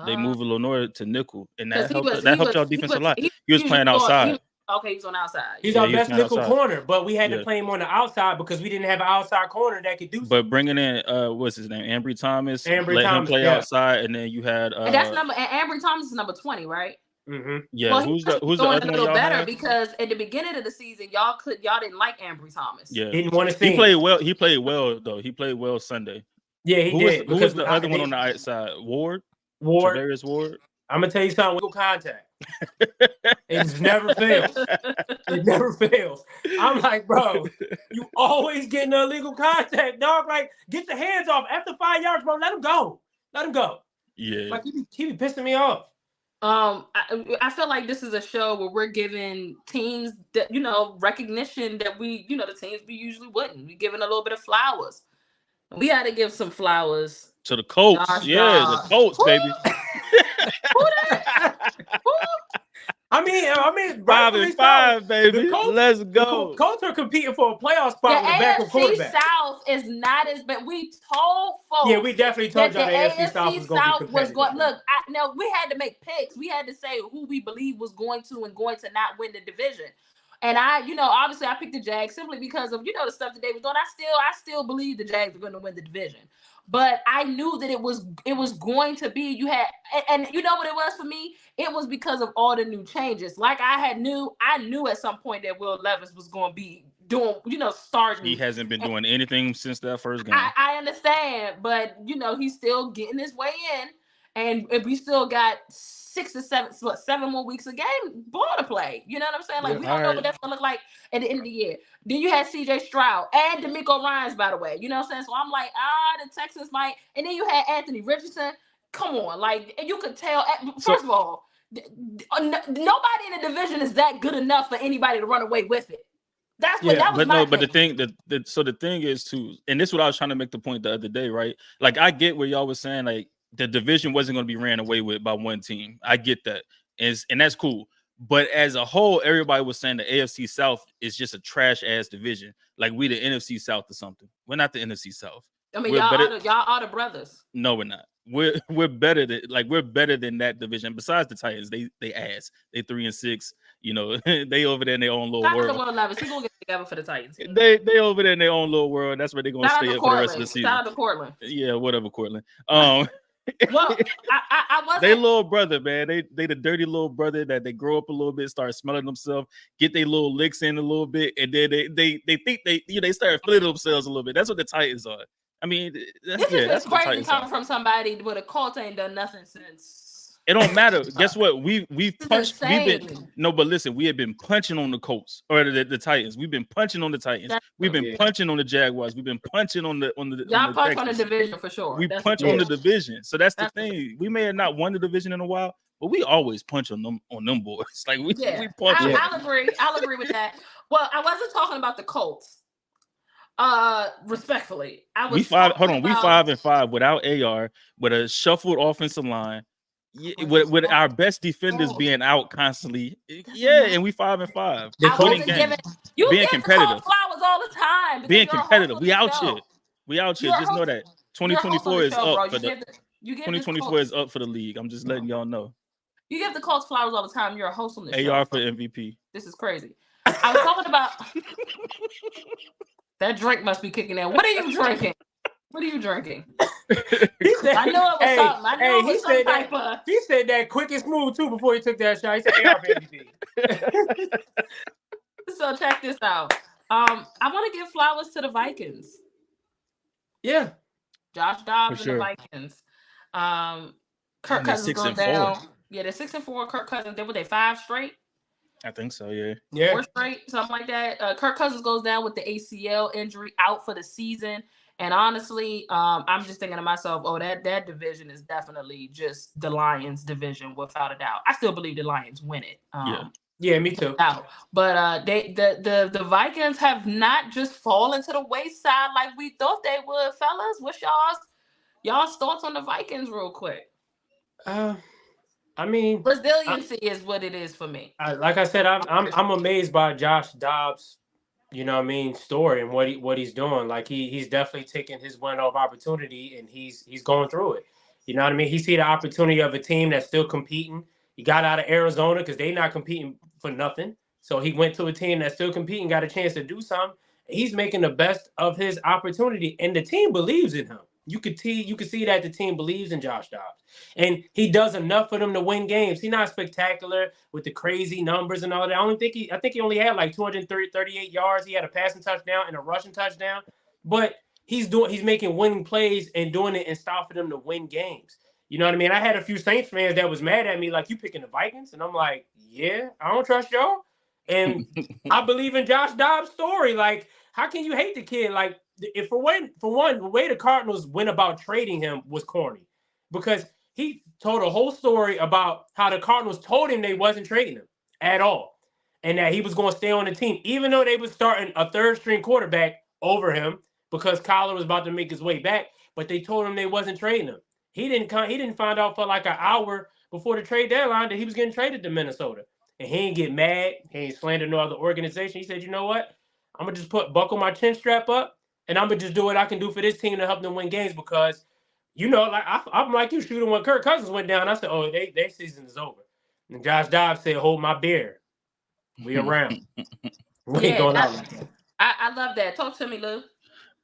They moved Lenoir to nickel, and that helped y'all defense a lot. He was playing outside. He was on the outside. He's our best nickel corner, but we had to play him on the outside because we didn't have an outside corner that could do something. But bringing in what's his name, Ambry Thomas, let him play outside, and then you had and that's Ambry Thomas is number 20, right? Mm-hmm. Yeah. Well, who's the other one? Y'all better because at the beginning of the season, y'all didn't like Ambry Thomas. Yeah, didn't want to see. He played well. He played well though. He played well Sunday. Yeah, he did. Who was the other one on the outside? Ward. Travarius Ward. I'm gonna tell you something. Contact. It never fails. It never fails. I'm like, bro, you always getting illegal contact, dog. Like, get the hands off after 5 yards, bro. Let him go. Let him go. Yeah. Like, he be pissing me off. I feel like this is a show where we're giving teams that, you know, recognition that we, you know, the teams we usually wouldn't. We're giving a little bit of flowers. We got to give some flowers to the Colts. Josh yeah, Dobbs. The Colts, baby. Who that? Who? I mean, 5-5, baby. Colts, Let's go. The Colts are competing for a playoff spot The with a backup AFC quarterback. South is not as bad. We told folks. Yeah, we definitely told y'all the AFC South was going to be competitive. Look, we had to make picks. We had to say who we believe was going to and going to not win the division. And obviously I picked the Jags simply because of, the stuff that they were doing. I still believe the Jags are going to win the division. But I knew that it was going to be, and you know what it was for me? It was because of all the new changes. Like I knew at some point that Will Levis was going to be doing, starting. He hasn't been doing anything since that first game. I understand, but he's still getting his way in, and we still got 6 or 7 more weeks of game ball to play. You know what I'm saying? Like, we don't know what that's gonna look like at the end of the year. Then you had CJ Stroud and DeMeco Ryans, by the way. You know what I'm saying? So I'm like, the Texans might. And then you had Anthony Richardson. Come on, like, and you could tell. First of all, nobody in the division is that good enough for anybody to run away with it. That's what that was. But the thing is too, and this is what I was trying to make the point the other day, right? Like, I get where y'all was saying, like, the division wasn't going to be ran away with by one team. I get that. And that's cool. But as a whole, everybody was saying the AFC South is just a trash ass division. Like, we the NFC South or something. We're not the NFC South. I mean, y'all are the brothers. No, we're not. We're better than that division. Besides the Titans, they ass. They 3-6. They over there in their own little world. He's gonna get together for the Titans. They over there in their own little world. That's where they're gonna stay up for the rest of the season. Shout out to Cortland. Yeah, whatever, Cortland. Well, I wasn't. They little brother, man. They the dirty little brother that they grow up a little bit, start smelling themselves, get their little licks in a little bit, and then they think they start feeling themselves a little bit. That's what the Titans are. I mean, that's crazy coming from somebody with a cult ain't done nothing since. It don't matter. Guess what? We've punched. But listen, we have been punching on the Colts or the Titans. We've been punching on the Titans. We've been punching on the Jaguars. We've been punching on the. Y'all punch on the division for sure. We punch on the division. So that's the thing. We may have not won the division in a while, but we always punch on them boys. Like we punch. I'll agree with that. Well, I wasn't talking about the Colts. Respectfully, we 5-5 without AR, with a shuffled offensive line. Yeah, with our best defenders being out constantly, and we 5-5. Being competitive, flowers all the time. Being competitive, we out here. Just know that 2024 is up for the 2024 is up for the league. I'm just letting y'all know. You give the Colts flowers all the time. You're a host on this show. AR for MVP. This is crazy. I was talking about that drink must be kicking in. What are you drinking? What are you drinking? I know it was something. I know it was some type of. He said that quick and smooth too before he took that shot. He said AR for MVP. So check this out. I want to give flowers to the Vikings. Yeah. Josh Dobbs and the Vikings. Kirk Cousins goes down. Yeah, they're 6-4. Kirk Cousins. Were they 5 straight? I think so. Yeah. 4 straight, something like that. Kirk Cousins goes down with the ACL injury, out for the season. And honestly, I'm just thinking to myself, that division is definitely just the Lions division without a doubt. I still believe the Lions win it. Yeah, me too. But the Vikings have not just fallen to the wayside like we thought they would, fellas. What's y'all's thoughts on the Vikings, real quick? I mean, resiliency is what it is for me. Like I said, I'm amazed by Josh Dobbs, story and what he's doing. Like he's definitely taking his one-off opportunity and he's going through it. You know what I mean? He see the opportunity of a team that's still competing. He got out of Arizona because they're not competing for nothing. So he went to a team that's still competing, got a chance to do something. He's making the best of his opportunity, and the team believes in him. You could see that the team believes in Josh Dobbs, and he does enough for them to win games. He's not spectacular with the crazy numbers and all that. I think he only had like 238 yards. He had a passing touchdown and a rushing touchdown, but he's making winning plays and doing it and stopping them to win games. You know what I mean? I had a few Saints fans that was mad at me, like, you picking the Vikings? And I'm like, yeah, I don't trust y'all. And I believe in Josh Dobbs' story. Like, how can you hate the kid? Like, if for one, the way the Cardinals went about trading him was corny, because he told a whole story about how the Cardinals told him they wasn't trading him at all, and that he was going to stay on the team, even though they was starting a third-string quarterback over him because Kyler was about to make his way back. But they told him they wasn't trading him. He didn't find out for like an hour before the trade deadline that he was getting traded to Minnesota. And he ain't get mad. He ain't slander no other organization. He said, you know what? I'm going to just buckle my chin strap up, and I'm going to just do what I can do for this team to help them win games, because, you know, like I'm like you, shooting when Kirk Cousins went down. I said, oh, their season is over. And Josh Dobbs said, hold my beer. We around. We ain't going out like that. I love that. Talk to me, Lou.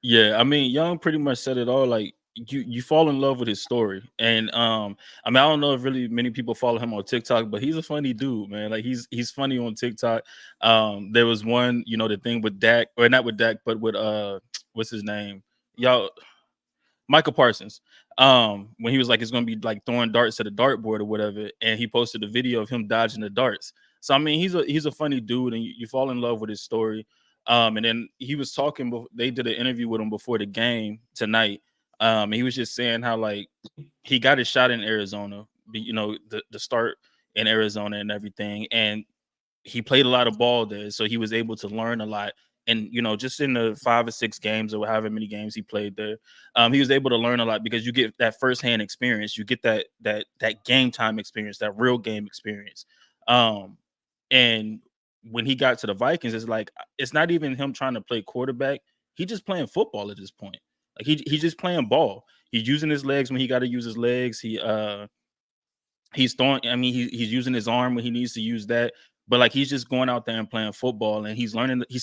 Yeah, I mean, Young pretty much said it all. Like, you fall in love with his story. And I mean, I don't know if really many people follow him on TikTok, but he's a funny dude, man. Like, he's funny on TikTok. There was one, you know, the thing with Dak, or not with Dak, but with what's his name? Y'all, Michael Parsons. When he was like, it's gonna be like throwing darts at a dartboard or whatever, and he posted a video of him dodging the darts. So I mean, he's a funny dude, and you fall in love with his story. And then he was talking. They did an interview with him before the game tonight. And he was just saying how, like, he got his shot in Arizona, you know, the start in Arizona and everything, and he played a lot of ball there, so he was able to learn a lot. And, you know, just in the 5 or 6 games or however many games he played there, he was able to learn a lot, because you get that firsthand experience. You get that game time experience, that real game experience. And when he got to the Vikings, it's like, it's not even him trying to play quarterback. He's just playing football at this point. Like, he's just playing ball. He's using his legs when he got to use his legs. He's throwing. I mean, he's using his arm when he needs to use that. But like, he's just going out there and playing football, and he's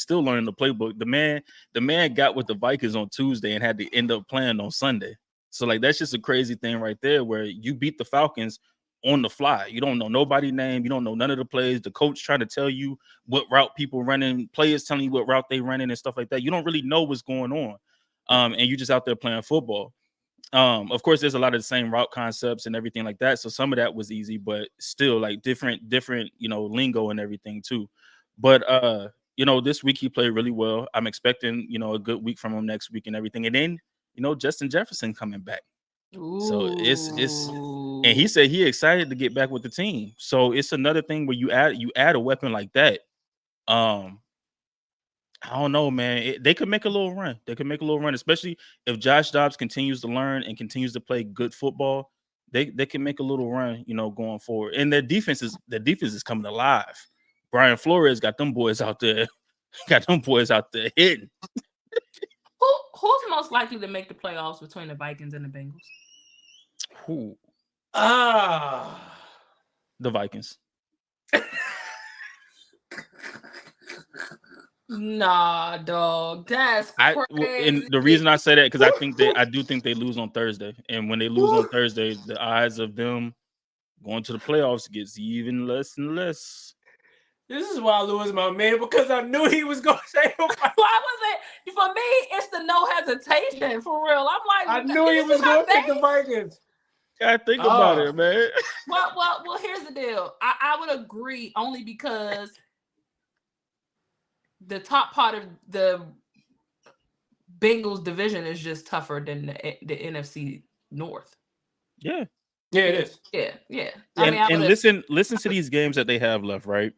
still learning the playbook. The man got with the Vikings on Tuesday and had to end up playing on Sunday. So like, that's just a crazy thing right there, where you beat the Falcons on the fly. You don't know nobody's name. You don't know none of the plays. The coach trying to tell you what route people running, players telling you what route they running and stuff like that. You don't really know what's going on. And you just out there playing football. Of course, there's a lot of the same route concepts and everything like that. So some of that was easy, but still, like, different, you know, lingo and everything too. But you know, this week he played really well. I'm expecting, you know, a good week from him next week and everything. And then, you know, Justin Jefferson coming back. Ooh. So it's and he said he excited to get back with the team. So it's another thing where you add a weapon like that. I don't know, man. They could make a little run. They could make a little run, especially if Josh Dobbs continues to learn and continues to play good football. They can make a little run, you know, going forward. And their defense is coming alive. Brian Flores got them boys out there. Hitting. Who's most likely to make the playoffs between the Vikings and the Bengals? Who? The Vikings. Nah, dog. That's crazy. And the reason I say that, because I do think they lose on Thursday. And when they lose on Thursday, the odds of them going to the playoffs gets even less and less. This is why Lou is my man, because I knew he was going to say why was it? For me, it's the no hesitation, for real. I'm like, I knew he was going to pick the Vikings. I think about it, man. Well, here's the deal. I would agree, only because the top part of the Bengals division is just tougher than the NFC North. Yeah. Yeah, it is. Yeah. And listen to these games that they have left, right?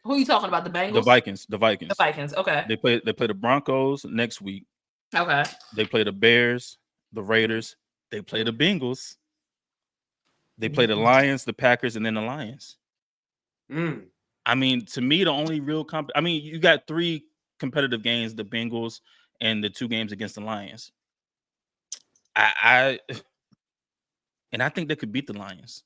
Who are you talking about? The Bengals? The Vikings. Okay. They play the Broncos next week. Okay. They play the Bears, the Raiders. They play the Bengals. They play the Lions, the Packers, and then the Lions. I mean, to me, the only real you got 3 competitive games, the Bengals and the 2 games against the Lions. I think they could beat the Lions.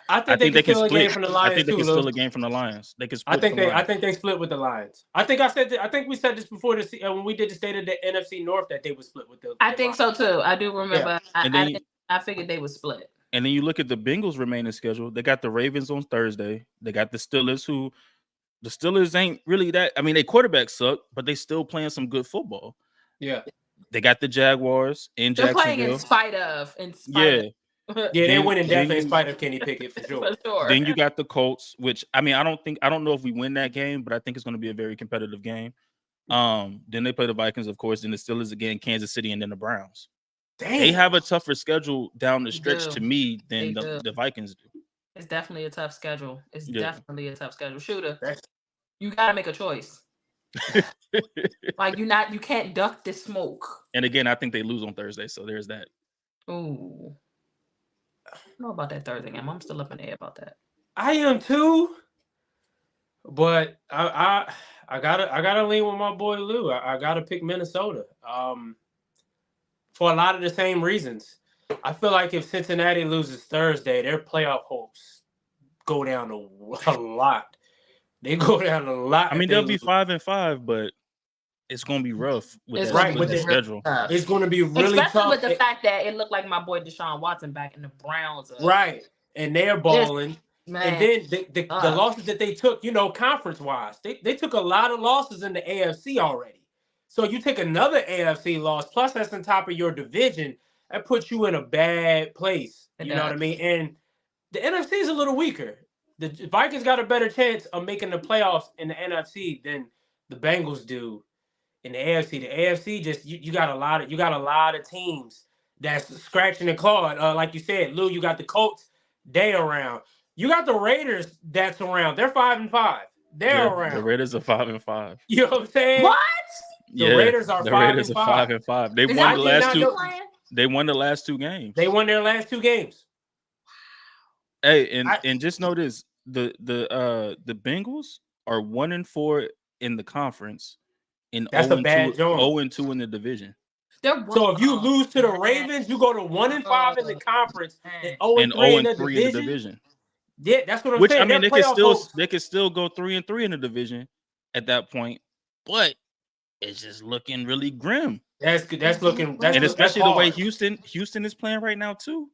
I think they can split. Game from the Lions. I think they can steal a game from the Lions. They can split. I think they split with the Lions. I think we said this before when we did the state of the NFC North, that they would split with the. I think so too. I do remember. Yeah. I figured they would split. And then you look at the Bengals' remaining schedule. They got the Ravens on Thursday. They got the Steelers, who the Steelers ain't really that. I mean, their quarterbacks suck, but they still playing some good football. Yeah. They got the Jaguars in Jacksonville. They're playing in spite of. Yeah. Yeah, they're winning definitely in spite of Kenny Pickett for sure. For sure. Then you got the Colts, which I mean, I don't know if we win that game, but I think it's going to be a very competitive game. Then they play the Vikings, of course. Then the Steelers again, Kansas City, and then the Browns. Damn. They have a tougher schedule down the stretch to me than the Vikings do. It's definitely a tough schedule. It's definitely a tough schedule. Shooter, you gotta make a choice. Like you can't duck the smoke. And again, I think they lose on Thursday, so there's that. Ooh, I don't know about that Thursday game. I'm still up in the air about that. I am too, but I gotta lean with my boy Lou. I gotta pick Minnesota. For a lot of the same reasons. I feel like if Cincinnati loses Thursday, their playoff hopes go down a lot. They go down a lot. I mean, they'll be 5-5, but it's going to be rough with the schedule. It's going to be really tough. Especially with the fact that it looked like my boy Deshaun Watson back in the Browns. Right. And they're balling. Man. And then the losses that they took, conference-wise, they took a lot of losses in the AFC already. So you take another AFC loss, plus that's on top of your division, that puts you in a bad place. You know what I mean? And the NFC is a little weaker. The Vikings got a better chance of making the playoffs in the NFC than the Bengals do in the AFC. The AFC just you got a lot of teams that's scratching and clawing. Like you said, Lou, you got the Colts, they around. You got the Raiders that's around. They're 5-5. They're around. The Raiders are 5-5. You know what I'm saying? What? The Raiders are 5-5. They won the last two. They won the last two games. They won their last two games. Hey, and just notice the Bengals are 1-4 in the conference, and that's 0-2 in the division. So if you lose to the Ravens, you go to 1-5 in the conference and 0-3 in the division. Yeah, that's what I'm saying. I mean, they could still go 3-3 in the division at that point, but it's just looking really grim. That's looking, and especially the way Houston is playing right now too.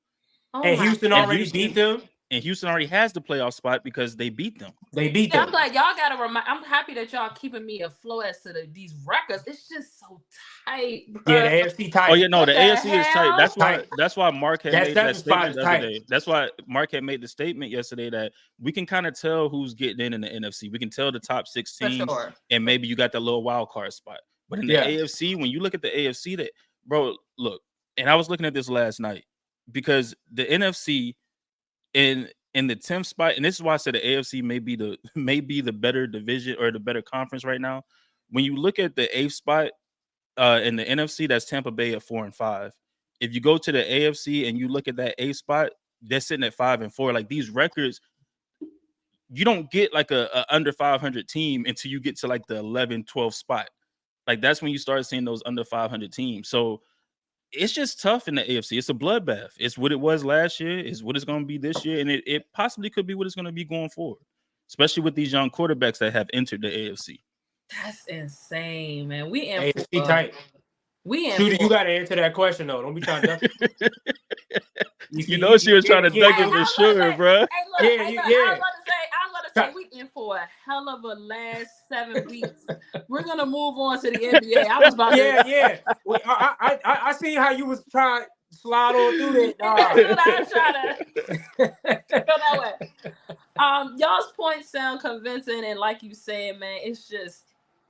And Houston already beat them. And Houston already has the playoff spot because they beat them. They beat them. I'm like, y'all gotta remind. I'm happy that y'all keeping me afloat as to these records. It's just so tight, bro. Yeah, the AFC tight. Oh yeah, no, the AFC is tight. That's why Mark had made that statement the other day. That's why Mark had made the statement yesterday that we can kind of tell who's getting in the NFC. We can tell the top 6 teams, and maybe you got that little wild card spot. But in the AFC, when you look at the AFC, that bro, look, and I was looking at this last night because the NFC in the 10th spot, and this is why I said the AFC may be the better division or the better conference right now. When you look at the 8th spot in the NFC, that's Tampa Bay at 4-5. If you go to the AFC and you look at that 8th spot, they're sitting at 5-4. Like these records, you don't get like a under 500 team until you get to like the 11th, 12th spot. Like that's when you start seeing those under 500 teams. So it's just tough in the AFC. It's a bloodbath. It's what it was last year. It's what it's going to be this year. And it possibly could be what it's going to be going forward, especially with these young quarterbacks that have entered the AFC. That's insane, man. We in AFC tight. We in. Shooter, you got to answer that question, though. Don't be trying to You know she was trying to duck it for sure, bro. Hey, look, I was about to say, we in for a hell of a last 7 weeks. We're gonna move on to the NBA. I was about to. Yeah. Well, I see how you was trying to slide on through that. I was trying to go that way. Y'all's points sound convincing, and like you said, man,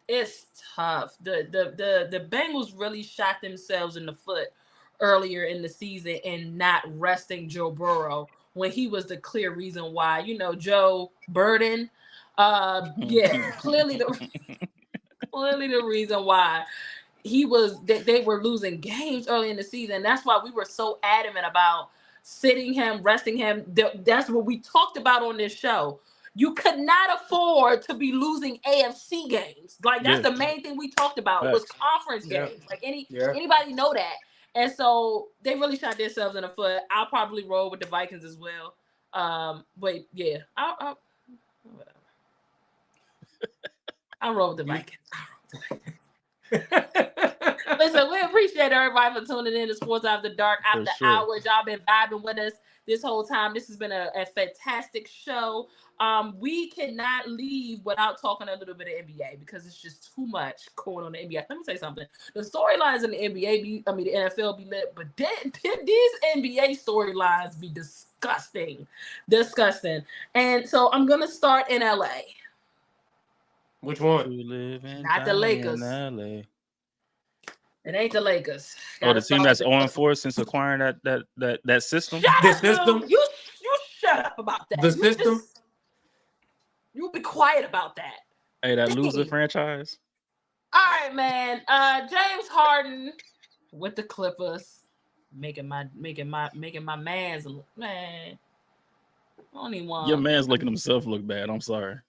it's tough. The Bengals really shot themselves in the foot earlier in the season and not resting Joe Burrow when he was the clear reason why. Joe Burden. Clearly the reason why they were losing games early in the season. That's why we were so adamant about sitting him, resting him. That's what we talked about on this show. You could not afford to be losing AFC games. Like that's the main thing we talked about was conference games. Like anybody know that. And so they really shot themselves in the foot. I'll probably roll with the Vikings as well. But yeah, I'll roll with the Vikings. Listen, we appreciate everybody for tuning in to Sports After Dark After Hours. Y'all been vibing with us this whole time. This has been a fantastic show. We cannot leave without talking a little bit of NBA because it's just too much going on in the NBA. Let me say something. The storylines in the NBA, the NFL be lit, but these NBA storylines be disgusting. And so I'm gonna start in LA. Which one? Not the Lakers. It ain't the Lakers. The team that's 0-4 since acquiring that system. System. You shut up about that. System. You be quiet about that. Hey, that loser franchise. All right, man. James Harden with the Clippers, making my man's man. I don't even want. Your man's making himself look bad. I'm sorry.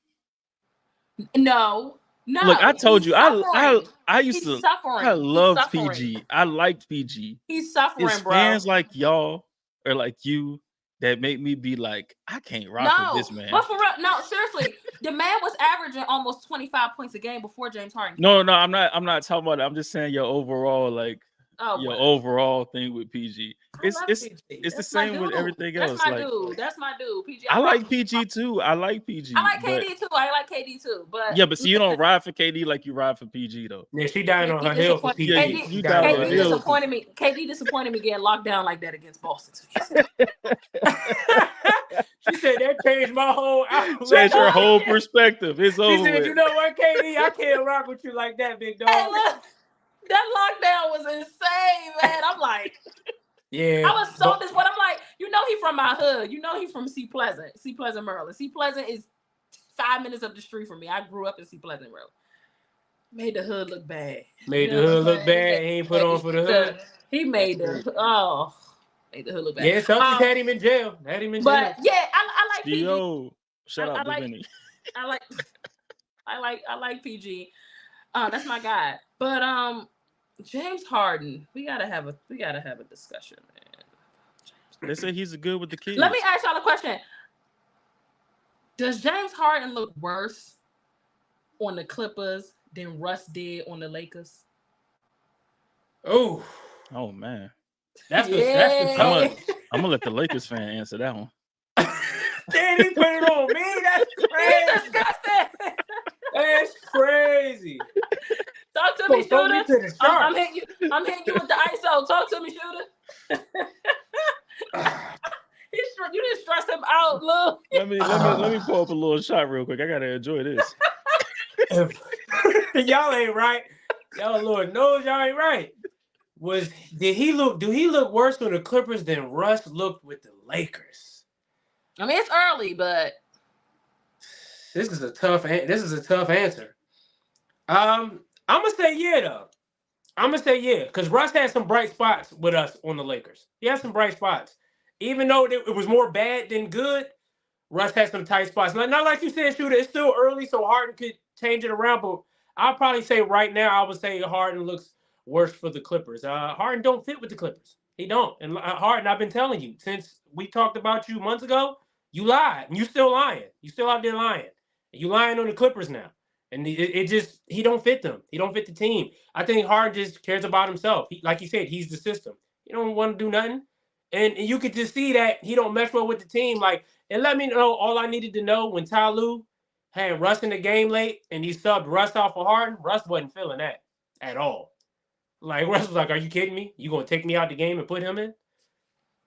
No. Look, I told you, I used to. Suffering. I loved PG. I liked PG. He's suffering, it's bro. Fans like y'all or like you that make me be like, I can't rock with this man. But for real, no, seriously, the man was averaging almost 25 points a game before James Harden. No, I'm not talking about it. I'm just saying your overall overall thing with PG. It's the same with everything else. That's my dude. PG. I like PG too. I like PG. I like KD too. I like KD too. But yeah, but see, you don't ride for KD like you ride for PG though. Yeah, she dying on her hill for PG. KD disappointed me. KD disappointed me getting locked down like that against Boston. She said that changed my whole outlook. Changed her whole perspective. It's over. She said, you know what, KD, I can't rock with you like that, big dog. Hey, look, that lockdown was insane, man. I'm like, yeah. I was so disappointed. I'm like, he from my hood. He from Sea Pleasant, Maryland. Sea Pleasant is 5 minutes up the street from me. I grew up in Sea Pleasant, Maryland. Made the hood look bad. Made the hood look bad. He ain't put on for the hood. He made the hood look bad. Yeah, something had him in jail. But yeah, I like PG. Yo, shout out to Vinny. I like PG. That's my guy. But James Harden, we gotta have a discussion, man. They say he's good with the kids. Let me ask y'all a question. Does James Harden look worse on the Clippers than Russ did on the Lakers? Oh man. That's the I'm gonna let the Lakers fan answer that one. Damn, he put it on me. That's crazy. Disgusting. That's crazy. Talk to me, Shooter. I'm hitting you with the ISO. Talk to me, Shooter. You didn't stress him out, look. Let me pull up a little shot real quick. I gotta enjoy this. Y'all ain't right. Y'all Lord knows y'all ain't right. Do he look worse on the Clippers than Russ looked with the Lakers? I mean, it's early, but this is a tough answer. I'm gonna say yeah though. I'm gonna say yeah because Russ had some bright spots with us on the Lakers. He had some bright spots, even though it was more bad than good. Russ had some tight spots. Not like you said, Shooter. It's still early, so Harden could change it around. But I'll probably say right now, I would say Harden looks worse for the Clippers. Harden don't fit with the Clippers. He don't. And Harden, I've been telling you since we talked about you months ago. You lied, and you still lying. You still out there lying. And you lying on the Clippers now. And he don't fit them. He don't fit the team. I think Harden just cares about himself. Like you said, he's the system. He don't want to do nothing. And you could just see that he don't mesh well with the team. Like, and let me know all I needed to know when Ty Lue had Russ in the game late and he subbed Russ off for Harden. Russ wasn't feeling that at all. Like, Russ was like, are you kidding me? You going to take me out the game and put him in?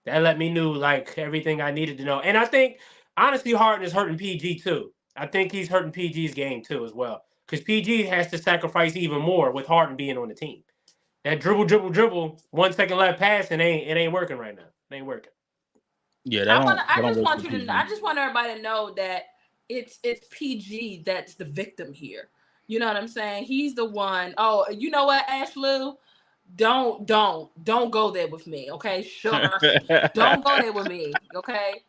That let me know, like, everything I needed to know. And I think, honestly, Harden is hurting PG, too. I think he's hurting PG's game, too, as well. Because PG has to sacrifice even more with Harden being on the team. That dribble, 1 second left pass, and it ain't working right now. It ain't working. Yeah, I just want everybody to know that it's PG that's the victim here. You know what I'm saying? He's the one. Oh, you know what, Ashley? Don't go there with me, okay? Sure. Don't go there with me, okay?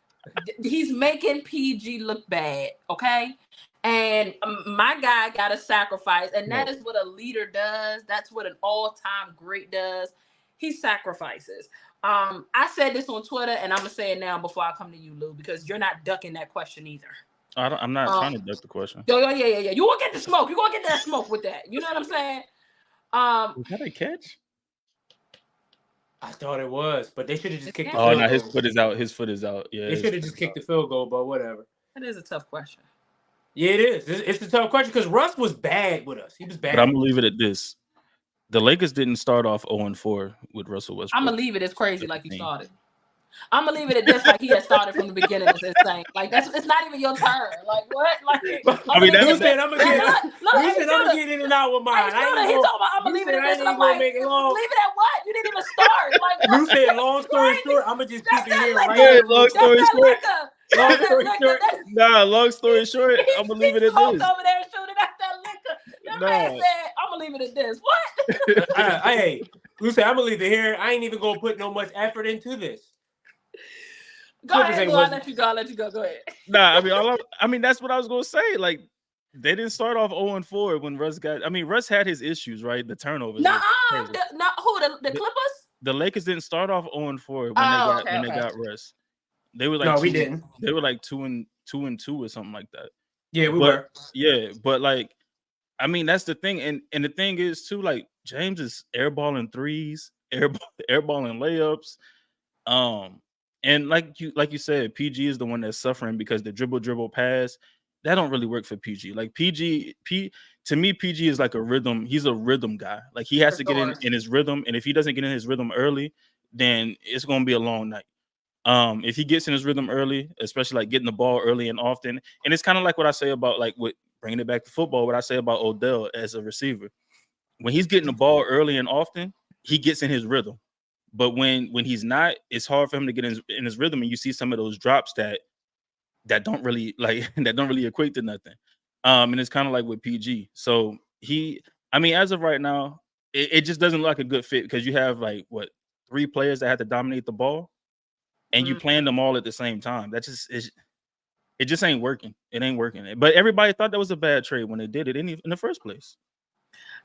He's making PG look bad, okay? And my guy got to sacrifice, and that is what a leader does. That's what an all-time great does. He sacrifices. I said this on Twitter, and I'm gonna say it now before I come to you, Lou, because you're not ducking that question either. I'm not trying to duck the question. Yeah. You won't get the smoke. You're gonna get that smoke with that. You know what I'm saying? Was that a catch? I thought it was, but they should have just kicked the Oh field no, goal. his foot is out. His foot is out. Yeah, They should have just kicked the field goal, but whatever. That is a tough question. Yeah, it is. It's a tough question because Russ was bad with us. He was bad. But I'm gonna leave it at this: the Lakers didn't start off 0-4 with Russell Westbrook. I'm gonna leave it as crazy like you started. I'm gonna leave it at this like he had started from the beginning. It's insane. Like it's not even your turn. Like what? Like I mean, I'm gonna get in and out with mine. He's talking about I'm gonna leave it at this. And I'm like, leave it at what? You didn't even start. Like you said, long story short, I'm gonna just keep it here. Right? Long story short. Long story short, I'm gonna leave it at this. Over there shooting at that liquor. Man said, I'm gonna leave it at this. What? Hey, you said I'm gonna leave it here. I ain't even gonna put no much effort into this. Go ahead, I'll let you go. Go ahead. Nah, I mean, that's what I was gonna say. Like, they didn't start off 0-4 when Russ got. I mean, Russ had his issues, right? The turnovers. The Clippers? The Lakers didn't start off 0-4 when they got Russ. They were like no, we didn't. They were like 2-2 or something like that. Yeah, we were. Yeah, but like, I mean, that's the thing, and the thing is too, like, James is airballing threes, airballing layups, and like you said, PG is the one that's suffering because the dribble pass that don't really work for PG. Like to me, PG is like a rhythm. He's a rhythm guy. Like he has to get in his rhythm, and if he doesn't get in his rhythm early, then it's gonna be a long night. If he gets in his rhythm early, especially like getting the ball early and often, and it's kind of like what I say about like with bringing it back to football, what I say about Odell as a receiver. When he's getting the ball early and often, he gets in his rhythm. But when he's not, it's hard for him to get in his rhythm, and you see some of those drops that don't really equate to nothing. And it's kind of like with PG. So as of right now, it just doesn't look like a good fit because you have like 3 players that have to dominate the ball, and you playing them all at the same time. It just ain't working. It ain't working. But everybody thought that was a bad trade when they did it in the first place.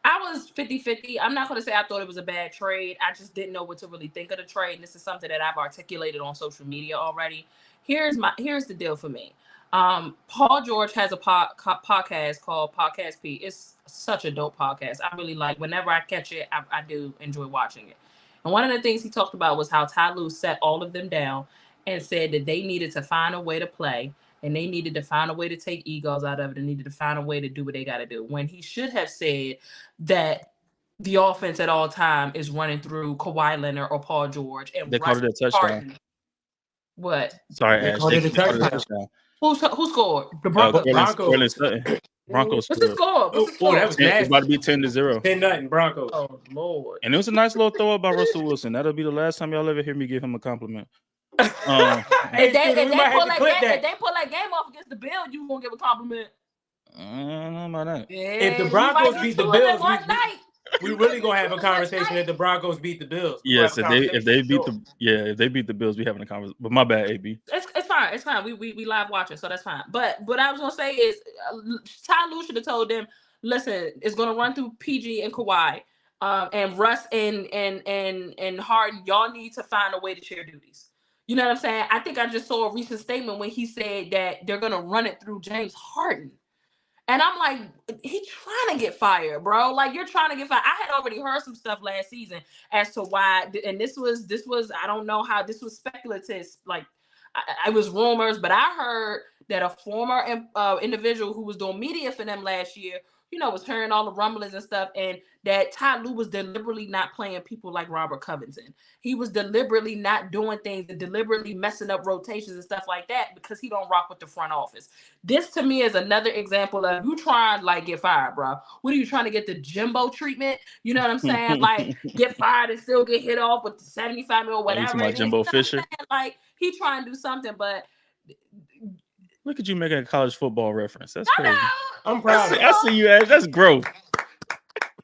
I was 50-50. I'm not going to say I thought it was a bad trade. I just didn't know what to really think of the trade. And this is something that I've articulated on social media already. Here's the deal for me. Paul George has a podcast called Podcast P. It's such a dope podcast. I really like. Whenever I catch it, I do enjoy watching it. And one of the things he talked about was how Ty Lue set all of them down and said that they needed to find a way to play. And they needed to find a way to take egos out of it and needed to find a way to do what they got to do. When he should have said that the offense at all time is running through Kawhi Leonard or Paul George. And they called it a touchdown. What? Sorry, Ash. They called it a touchdown. Who scored? The Broncos. Broncos. What's the score? Oh, that was nasty. It's about to be 10-0. 10-0 Broncos. Oh Lord. And it was a nice little throw about Russell Wilson. That'll be the last time y'all ever hear me give him a compliment. If they pull that game off against the Bills, you won't give a compliment. I don't know about that. Yeah, if the Broncos beat the Bills, we really gonna have a conversation if the Broncos beat the Bills. Yes, if they beat the Bills, we having a conversation. But my bad, AB. It's fine. We live watching, so that's fine. But what I was gonna say is, Ty Lue should have told them, listen, it's gonna run through PG and Kawhi, and Russ and Harden. Y'all need to find a way to share duties. You know what I'm saying? I think I just saw a recent statement when he said that they're gonna run it through James Harden. And I'm like, he's trying to get fired, bro. Like, you're trying to get fired. I had already heard some stuff last season as to why, and this was I don't know how, this was speculative. Like, I was rumors, but I heard that a former individual who was doing media for them last year, was hearing all the rumblings and stuff, and that Ty Lue was deliberately not playing people like Robert Covington. He was deliberately not doing things and deliberately messing up rotations and stuff like that because he don't rock with the front office. This to me is another example of you trying to get fired, bro. What are you trying to get, the Jimbo treatment? You know what I'm saying? Like, get fired and still get hit off with the 75 mil, whatever. Like Jimbo Fisher. Like, he trying to do something, but look at you making a college football reference. That's crazy. I'm proud. I see you, Ash. That's growth.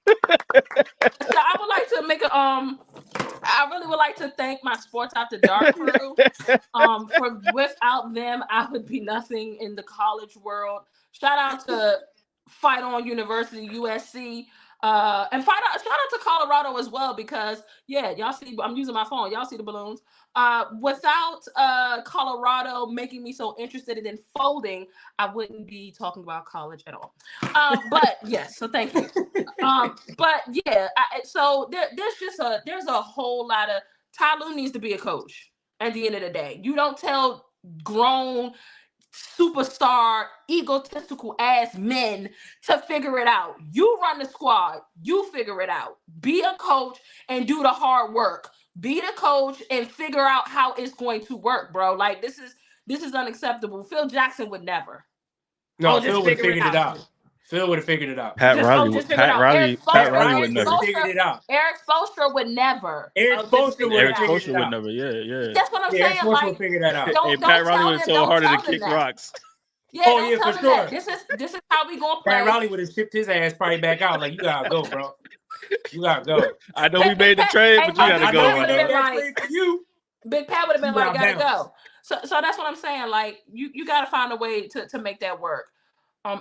So I would like to make I really would like to thank my Sports After Dark crew. For without them, I would be nothing in the college world. Shout out to Fight On University, USC. And shout out to Colorado as well, because y'all see, I'm using my phone. Y'all see the balloons. Without Colorado making me so interested in folding, I wouldn't be talking about college at all. But yes, so thank you. But yeah, so there's a whole lot of Ty Lue needs to be a coach at the end of the day. You don't tell grown superstar egotistical ass men to figure it out. You run the squad, you figure it out. Be a coach and do the hard work. Be the coach and figure out how it's going to work, bro. Like this is unacceptable. Phil Jackson would never. No, Phil would have figured it out. Phil would have figured it out. Pat Riley would never. Eric Spoelstra would never. Eric Spoelstra would never. Yeah. That's what I'm saying. Eric Spoelstra would figure that out. Pat Riley would so harder to kick rocks. Yeah, for sure. This is how we gonna play. Pat Riley would have shipped his ass probably back out. Like, you gotta go, bro. You gotta go. I know we made the trade, but you gotta go. Big Pat would have been like, gotta go. So that's what I'm saying. Like, you gotta find a way to make that work.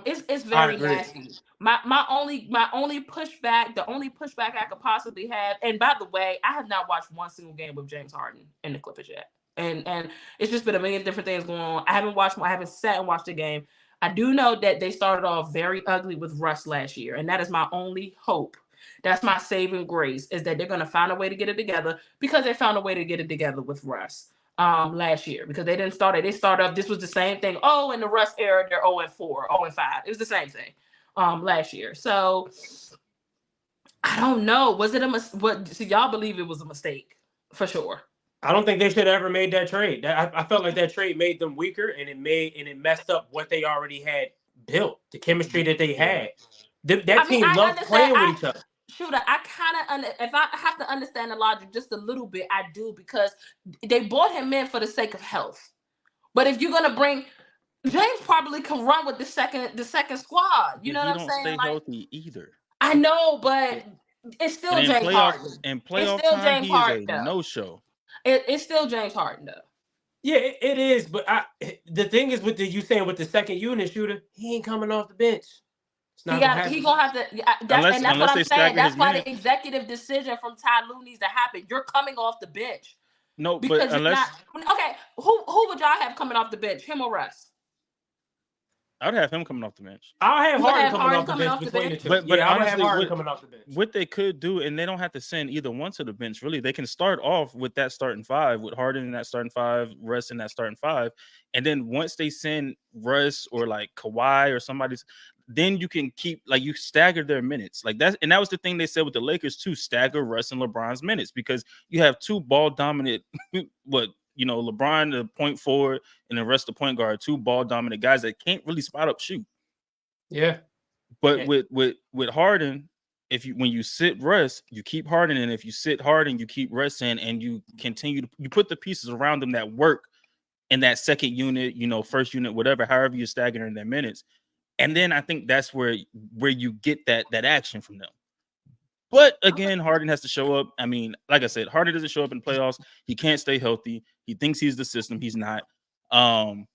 It's very nasty. My only pushback, the only pushback I could possibly have, and by the way, I have not watched one single game with James Harden in the Clippers yet. And it's just been a million different things going on. I haven't sat and watched the game. I do know that they started off very ugly with Russ last year, and that is my only hope. That's my saving grace, is that they're going to find a way to get it together, because they found a way to get it together with Russ last year, because they didn't start it. They started up, this was the same thing. Oh, in the Russ era, they're 0-4, 0-5. It was the same thing last year. So I don't know. Was it so y'all believe it was a mistake for sure? I don't think they should have ever made that trade. I felt like that trade made them weaker, and it messed up what they already had built, the chemistry that they had. That team loved playing with each other. Shooter, I kind of if I have to understand the logic just a little bit, I do, because they brought him in for the sake of health. But if you're gonna bring James, probably can run with the second squad. You know what I'm saying? He don't stay healthy either. I know, but it's still James Harden. In playoff time, he is a no-show. It's still James Harden, though. Yeah, it is. But the thing is, with you saying with the second unit shooter, he ain't coming off the bench. He gonna have to. That's what I'm saying. That's why the executive decision from Ty Lue needs to happen. You're coming off the bench. No, but unless okay, who would y'all have coming off the bench? Him or Russ? I would have him coming off the bench. I'll have Harden coming off the bench between the two. But I honestly, have Harden coming off the bench. What they could do, and they don't have to send either one to the bench, really. They can start off with that starting five, with Harden in that starting five, Russ in that starting five. And then once they send Russ or like Kawhi or somebody's, then you can keep, like, you stagger their minutes. Like that, and that was the thing they said with the Lakers too, stagger Russ and LeBron's minutes, because you have two ball dominant LeBron, the point forward, and the rest of the point guard, two ball dominant guys that can't really spot up shoot. Yeah. But with Harden, when you sit Russ, you keep Harden in. If you sit Harden, you keep Russ in, and you continue to put the pieces around them that work in that second unit, first unit, whatever, however you're staggering their minutes. And then I think that's where you get that action from them. But again, Harden has to show up. I mean, like I said, Harden doesn't show up in playoffs. He can't stay healthy. He thinks he's the system. He's not. And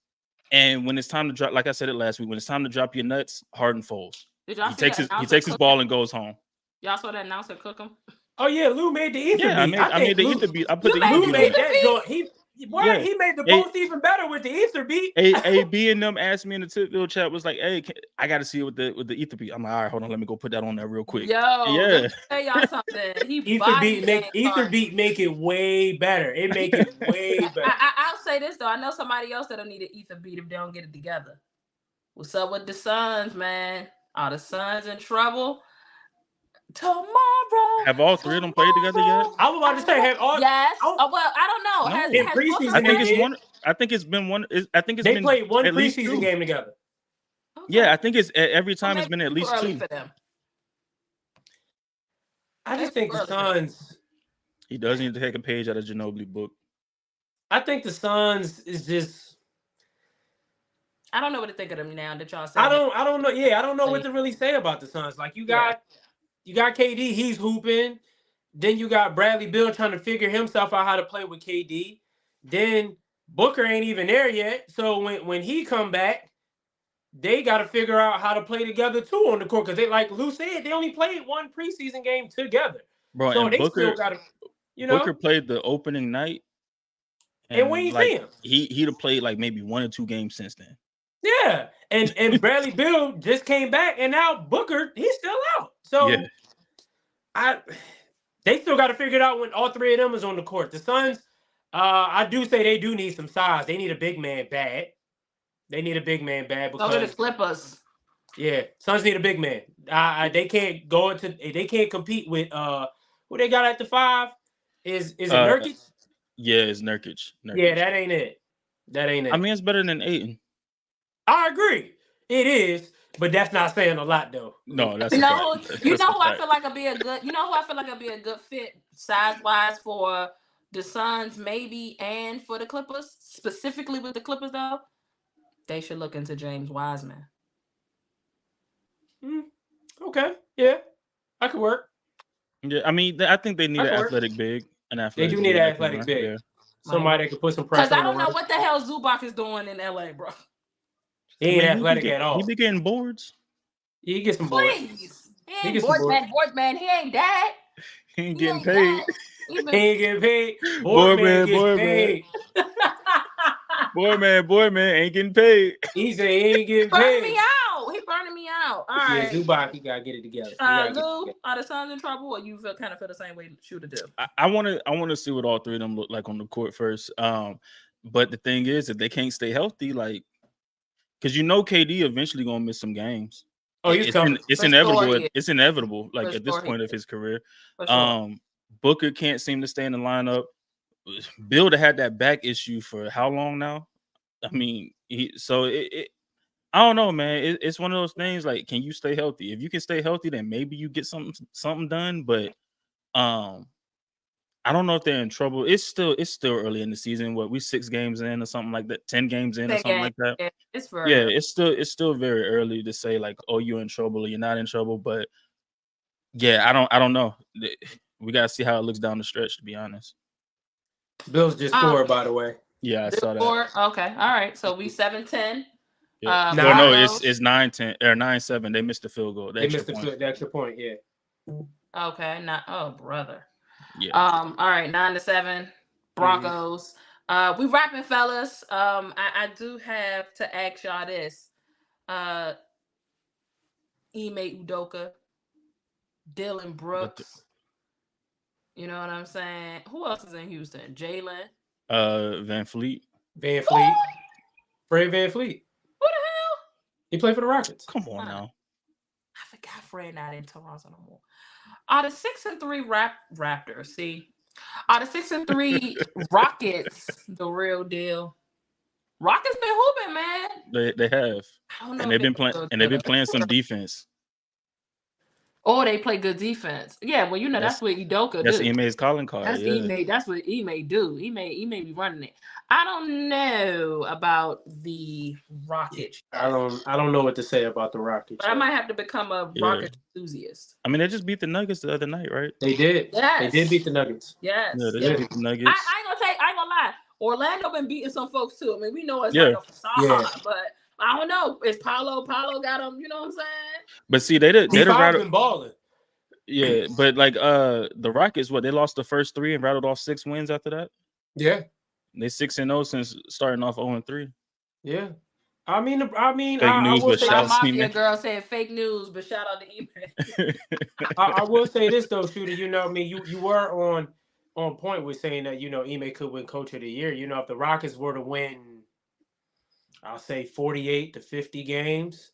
when it's time to drop, like I said it last week, when it's time to drop your nuts, Harden folds. He takes his ball and goes home. Y'all saw that announcer cook him? Oh yeah, Lou made the ether beat. I made the ether beat. I put the ether beat. Lou made that joint. He made the booth even better with the ether beat. AB and them asked me in the Tipville chat, was like, "Hey, I got to see it with the ether beat." I'm like, "All right, hold on, let me go put that on there real quick." Let me tell y'all something. Ether beat make it way better. It make it way better. I'll say this though. I know somebody else that'll need an ether beat if they don't get it together. What's up with the Suns, man? Are the Suns in trouble? Tomorrow. Have all three of them played together yet? I was about to say, have all? Yes. Well, I don't know. In preseason, I think it's one. I think it's been one. I think it's they been played one preseason game together. Okay. Yeah, I think it's every time it's been at least two. For them. I just think the Suns. He does need to take a page out of Ginobili book. I think the Suns is just. I don't know what to think of them now that y'all say. I don't know. Yeah, I don't know what to really say about the Suns. Like you got KD, he's hooping. Then you got Bradley Beal trying to figure himself out how to play with KD. Then Booker ain't even there yet. So when he come back, they got to figure out how to play together too on the court because they, like Lou said, they only played one preseason game together. Bro, so and they Booker, still got to, Booker played the opening night, and we ain't like, see him. He'd have played like maybe 1 or 2 games since then. Yeah, and Bradley Beal just came back, and now Booker, he's still out. So they still got to figure it out when all three of them is on the court. The Suns, I do say they do need some size. They need a big man bad. They need a big man bad because the Clippers. Yeah, Suns need a big man. They can't go into. They can't compete with who they got at the 5. Is it Nurkic? Yeah, it's Nurkic. Yeah, that ain't it. That ain't it. I mean, it's better than Ayton. I agree. It is, but that's not saying a lot though. No, that's you know who I feel like would be a good. You know who I feel like would be a good fit size wise for the Suns, maybe, and for the Clippers, specifically with the Clippers though. They should look into James Wiseman. Okay, yeah, I could work. Yeah, I mean, I think they need an athletic big. They do need an athletic big. Yeah. Somebody that can put some pressure. Because I don't know what the hell Zubac is doing in LA, bro. He ain't athletic at all. He be getting boards. He gets some boards. Please. He ain't board man. He ain't that. He ain't getting paid. He ain't getting paid. Board man gets paid. Boy man ain't getting paid. He said he ain't getting paid. Burning me out. He burning me out. All right. Yeah, Zubac, he gotta get it together. Lou, are the Suns in trouble, or you kind of feel the same way Shooter do? I want to see what all three of them look like on the court first. But the thing is, if they can't stay healthy, like, because KD eventually gonna miss some games. Oh, he's coming. It's inevitable. It's inevitable. Like at this point of his career, Booker can't seem to stay in the lineup. Bill had that back issue for how long now? I mean, I don't know, man. It's one of those things. Like, can you stay healthy? If you can stay healthy, then maybe you get something done. But I don't know if they're in trouble. It's still early in the season. What, we 6 games in or something like that, 10 games in or something like that. Yeah, it's still very early to say like, oh, you're in trouble or you're not in trouble. But yeah, I don't know. We gotta see how it looks down the stretch, to be honest. Bills just scored, by the way. Yeah, I saw that. Okay, all right. So we 7-10. Yeah. No, it's 9-10 or 9-7. They missed the field goal. They missed the extra point. Yeah. Okay. Brother. Yeah. All right. 9-7. Broncos. We wrapping, fellas. I do have to ask y'all this. Ime Udoka, Dylan Brooks. You know what I'm saying? Who else is in Houston? Jalen. Van Fleet. Fred Van Fleet. Who the hell? He played for the Rockets. Come on now. I forgot Fred not in Toronto no more. Are the 6-3 Raptors? See, are the 6-3 Rockets the real deal? Rockets been hooping, man. They have. I don't know. And they've been playing some defense. Or they play good defense. Yeah, well, that's what Udoka That's do. Ime's calling card. That's Ime. That's what Ime do. Ime be running it. I don't know about the Rockets. I don't know what to say about the Rockets. But I might have to become a Rockets enthusiast. I mean, they just beat the Nuggets the other night, right? They did. Yes. They did beat the Nuggets. Yes. Yeah, they did beat the Nuggets. I ain't gonna lie. Orlando been beating some folks too. I mean, we know it's like a facade, but I don't know. Is Paolo got them? You know what I'm saying? But see, they did been balling. Yeah, but like the Rockets, they lost the first 3 and rattled off 6 wins after that. Yeah, they 6-0 since starting off 0-3. Yeah, I mean, fake news, but shout out to Mafia girl said fake news, but shout out to Ime. I will say this though, Shooter. I mean, you were on point with saying that Ime could win Coach of the Year. If the Rockets were to win, I'll say 48 to 50 games.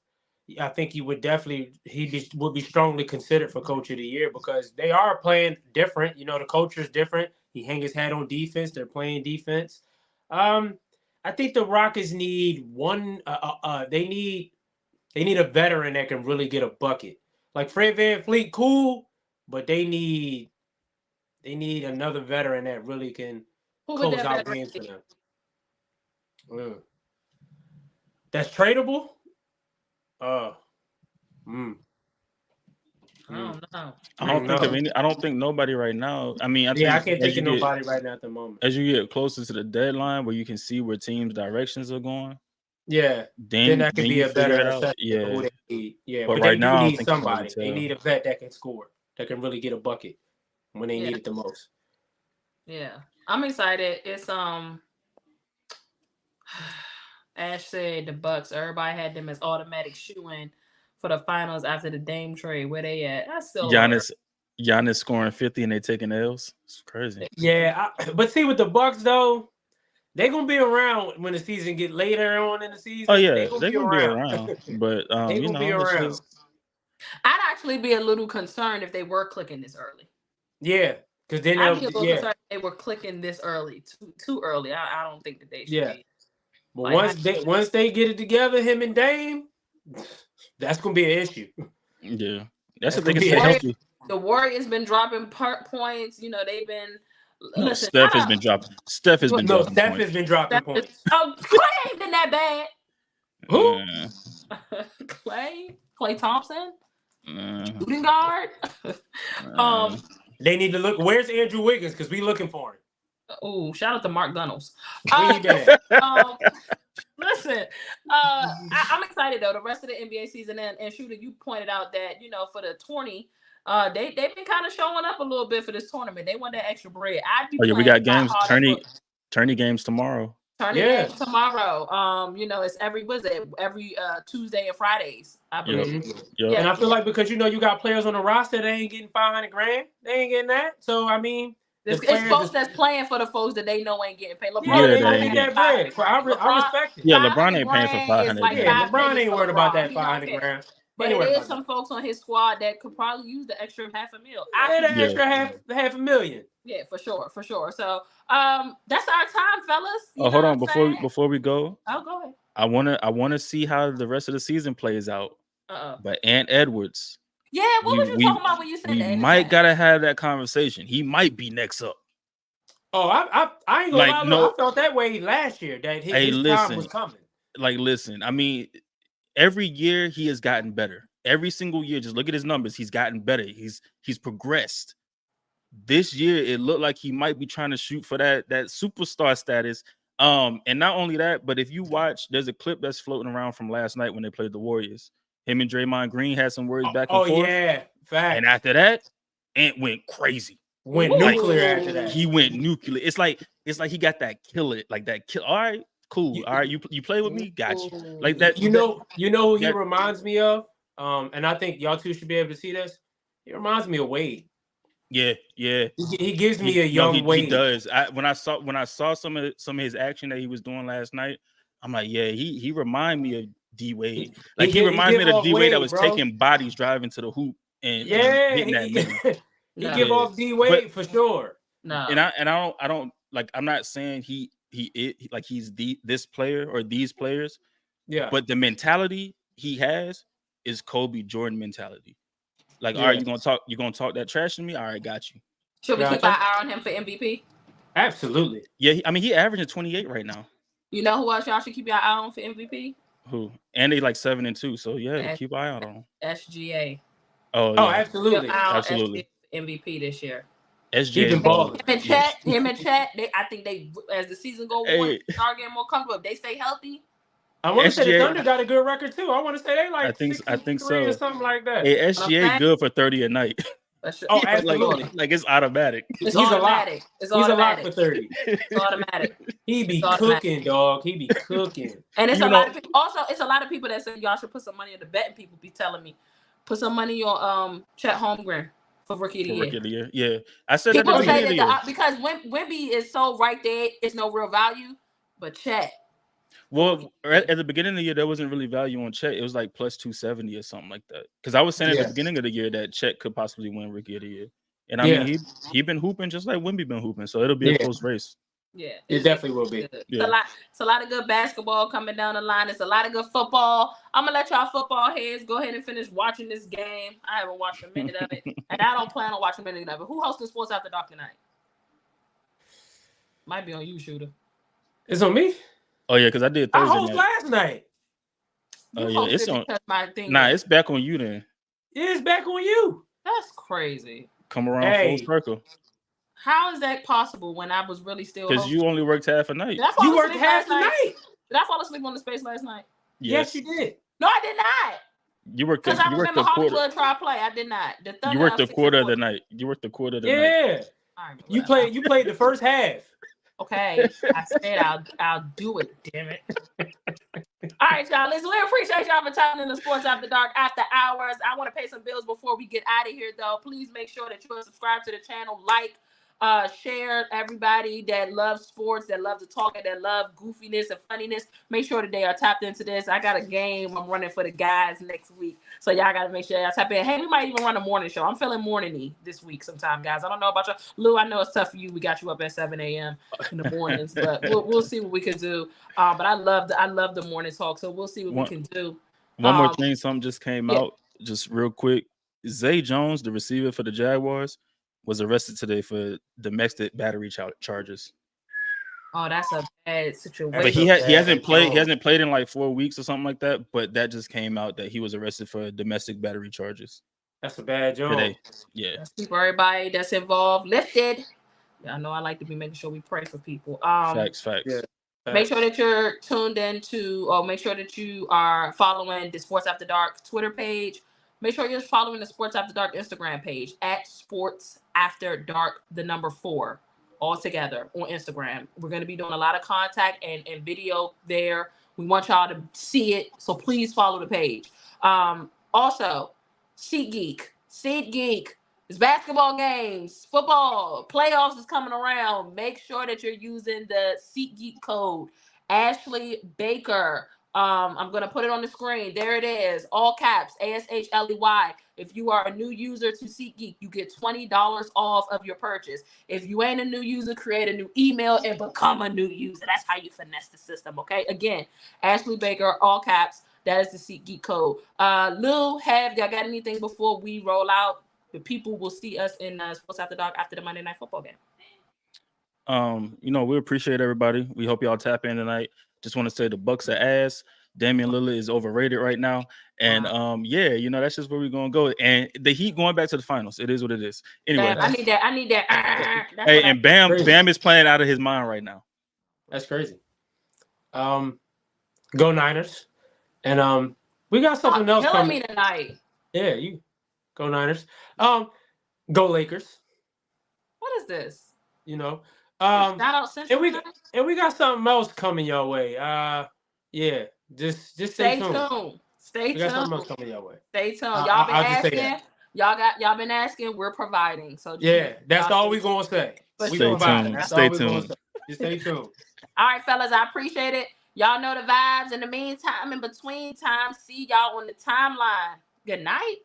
I think he would be strongly considered for Coach of the Year because they are playing different. The culture is different. He hang his hat on defense. They're playing defense. I think the Rockets need one. They need a veteran that can really get a bucket. Like Fred VanVleet, cool, but they need another veteran that really can close out games for them. That's tradable. I don't know. I don't think nobody right now. I mean, I can't think of nobody right now at the moment. As you get closer to the deadline, where you can see where teams' directions are going, Yeah. Then that could be a better assessment of who they need. Yeah, but right they now, do need somebody. They need a vet that can score, that can really get a bucket when they need it the most. Yeah, I'm excited. It's Ash said the Bucks. Everybody had them as automatic shoo-in for the finals after the Dame trade. Where they at? I still Giannis scoring 50 and they taking L's. It's crazy. Yeah, but see with the Bucks though, they're gonna be around when the season get later on in the season. Oh yeah, they're gonna be around. But they're gonna be around. I'd actually be a little concerned if they were clicking this early. Yeah, because then I'd be a little concerned if they were clicking this early, too early. I don't think that they should be. But once they get it together, him and Dame, that's gonna be an issue. Yeah, that's what they can stay healthy. The Warriors been dropping points. You know they've been. No, listen, Steph has been dropping. Steph has been dropping points. Oh, Clay ain't been that bad. Who? Clay Thompson. Shooting guard. They need to look. Where's Andrew Wiggins? Because we looking for him. Oh, shout out to Mark Gunnels. Listen, I'm excited though. The rest of the NBA season and Shooter, you pointed out that for the tourney, they've been kind of showing up a little bit for this tournament. They want that extra bread. We got games, tourney games tomorrow. Games tomorrow. It's every Tuesday and Fridays, I believe. Yeah, and I feel like because you got players on the roster, they ain't getting $500,000. They ain't getting that. So I mean. It's folks that's playing for the folks that they know ain't getting paid. LeBron ain't getting that bread. I respect it. Yeah, LeBron ain't paying for $500,000. LeBron ain't worried about that $500,000. But there is some folks on his squad that could probably use the extra $500,000. Extra $500,000. Yeah, for sure. So that's our time, fellas. Hold on, before we go. Oh, go ahead. I wanna see how the rest of the season plays out. But Ant Edwards. Yeah, what was you talking about when you said that? We might gotta have that conversation. He might be next up. Oh, I ain't gonna lie. I felt that way last year that his time was coming. Listen. I mean, every year he has gotten better. Every single year, just look at his numbers. He's gotten better. He's progressed. This year, it looked like he might be trying to shoot for that superstar status. And not only that, but if you watch, there's a clip that's floating around from last night when they played the Warriors. Him and Draymond Green had some words back and forth. Oh, yeah. Fact. And after that, Ant went crazy. Went nuclear after that. He went nuclear. It's like he got that kill. All right, cool. All right, you play with me? Got you. Like that. You know who he reminds me of? And I think y'all two should be able to see this. He reminds me of Wade. Yeah. He gives me a young Wade. He does. When I saw some of his action that he was doing last night, I'm like, yeah, he remind me of D Wade. Like he reminds me of the D Wade that was taking bodies driving to the hoop and hitting that nigga. He give off D Wade for sure. No, and I don't like. I'm not saying he's this player or these players. Yeah, but the mentality he has is Kobe Jordan mentality. Like, all right, you're gonna talk that trash to me. All right, got you. Should we keep our eye on him for MVP? Absolutely. Yeah, he averaging 28 right now. You know who else y'all should keep your eye on for MVP? Who? And they like 7-2. So yeah, keep an eye out on him. SGA. Oh, yeah. Absolutely. SGA MVP this year. SGA. Him and Chet. I think they, as the season goes on, start getting more comfortable. If they stay healthy. I want to say the Thunder got a good record too. I want to say they like I think so or something like that. Hey, SGA good for 30 a night. Absolutely. like it's automatic. He's automatic. He's a lot for 30. It's automatic. He be cooking, dog. He be cooking. And it's a lot of people. Also, it's a lot of people that say y'all should put some money in the bet, and people be telling me put some money on Chet Holmgren for Rookie of the Year. Rookie of the Year, yeah. I said people say that because Wemby is so right there, it's no real value, but Chet. Well, at the beginning of the year, there wasn't really value on Chet. It was like plus 270 or something like that. Because I was saying at the beginning of the year that Chet could possibly win Rookie of the Year. And I mean, he been hooping just like Wemby been hooping. So it'll be a close race. Yeah. It definitely will be. It's a lot of good basketball coming down the line. It's a lot of good football. I'm going to let y'all football heads go ahead and finish watching this game. I haven't watched a minute of it. And I don't plan on watching a minute of it. Who hosting Sports After Dark tonight? Might be on you, Shooter. It's on me? Oh yeah, because I did Thursday I hosted last night. Oh yeah, it's on. It's back on you then. Yeah, it's back on you. That's crazy. Come around full circle. How is that possible when I was really still? Because you only worked half a night. You worked half the night. Did I fall asleep on the space last night? Yes, you did. No, I did not. You worked because I remember Hawk Club try play. I did not. You worked the quarter of the night. You worked the quarter of the night. Yeah. Right, you played the first half. Okay, I said I'll do it. Damn it! All right, y'all. Listen, we appreciate y'all for tuning in the Sports After Dark After Hours. I want to pay some bills before we get out of here, though. Please make sure that you are subscribed to the channel, share. Everybody that loves sports, that loves to talk, and that love goofiness and funniness, make sure that they are tapped into this. I got a game I'm running for the guys next week, so y'all got to make sure y'all tap in. Hey, we might even run a morning show. I'm feeling morning-y this week sometime, guys. I don't know about you, Lou. I know it's tough for you. We got you up at 7 a.m. in the mornings, but we'll see what we can do. But I love the morning talk, so we'll see what we can do. One more thing, something just came out, just real quick. Zay Jones, the receiver for the Jaguars, was arrested today for domestic battery charges. Oh, that's a bad situation. But he hasn't played. He hasn't played in like 4 weeks or something like that. But that just came out that he was arrested for domestic battery charges. That's a bad job. Today. Yeah. Let's keep everybody that's involved lifted. I know I like to be making sure we pray for people. Facts. Yeah. Make sure that you're tuned into, or make sure that you are following the Sports After Dark Twitter page. Make sure you're following the Sports After Dark Instagram page at Sports After Dark, the number 4, all together on Instagram. We're going to be doing a lot of contact and video there. We want y'all to see it, so please follow the page. Also, SeatGeek. It's basketball games, football, playoffs is coming around. Make sure that you're using the SeatGeek code, Ashley Baker. I'm going to put it on the screen. There it is. All caps, ASHLEY. If you are a new user to SeatGeek, you get $20 off of your purchase. If you ain't a new user, create a new email and become a new user. That's how you finesse the system, okay? Again, Ashley Baker, all caps. That is the SeatGeek code. Lou, have y'all got anything before we roll out? The people will see us in Sports After Dark after the Monday Night Football game. We appreciate everybody. We hope y'all tap in tonight. Just want to say the Bucks are ass. Damian Lillard is overrated right now. And that's just where we're gonna go. And the Heat going back to the finals. It is what it is. Anyway. Damn, I need that. Hey, and Bam is playing out of his mind right now. That's crazy. Go Niners. And we got something else killing me tonight. Yeah, you go Niners. Go Lakers. What is this? And we got something else coming your way. Just stay tuned. Stay tuned. We got something else coming your way. Stay tuned. Y'all been asking. Y'all been asking. We're providing. So that's all we gonna say. Stay tuned. Stay tuned. Just stay tuned. All right, fellas, I appreciate it. Y'all know the vibes. In the meantime, in between time, see y'all on the timeline. Good night.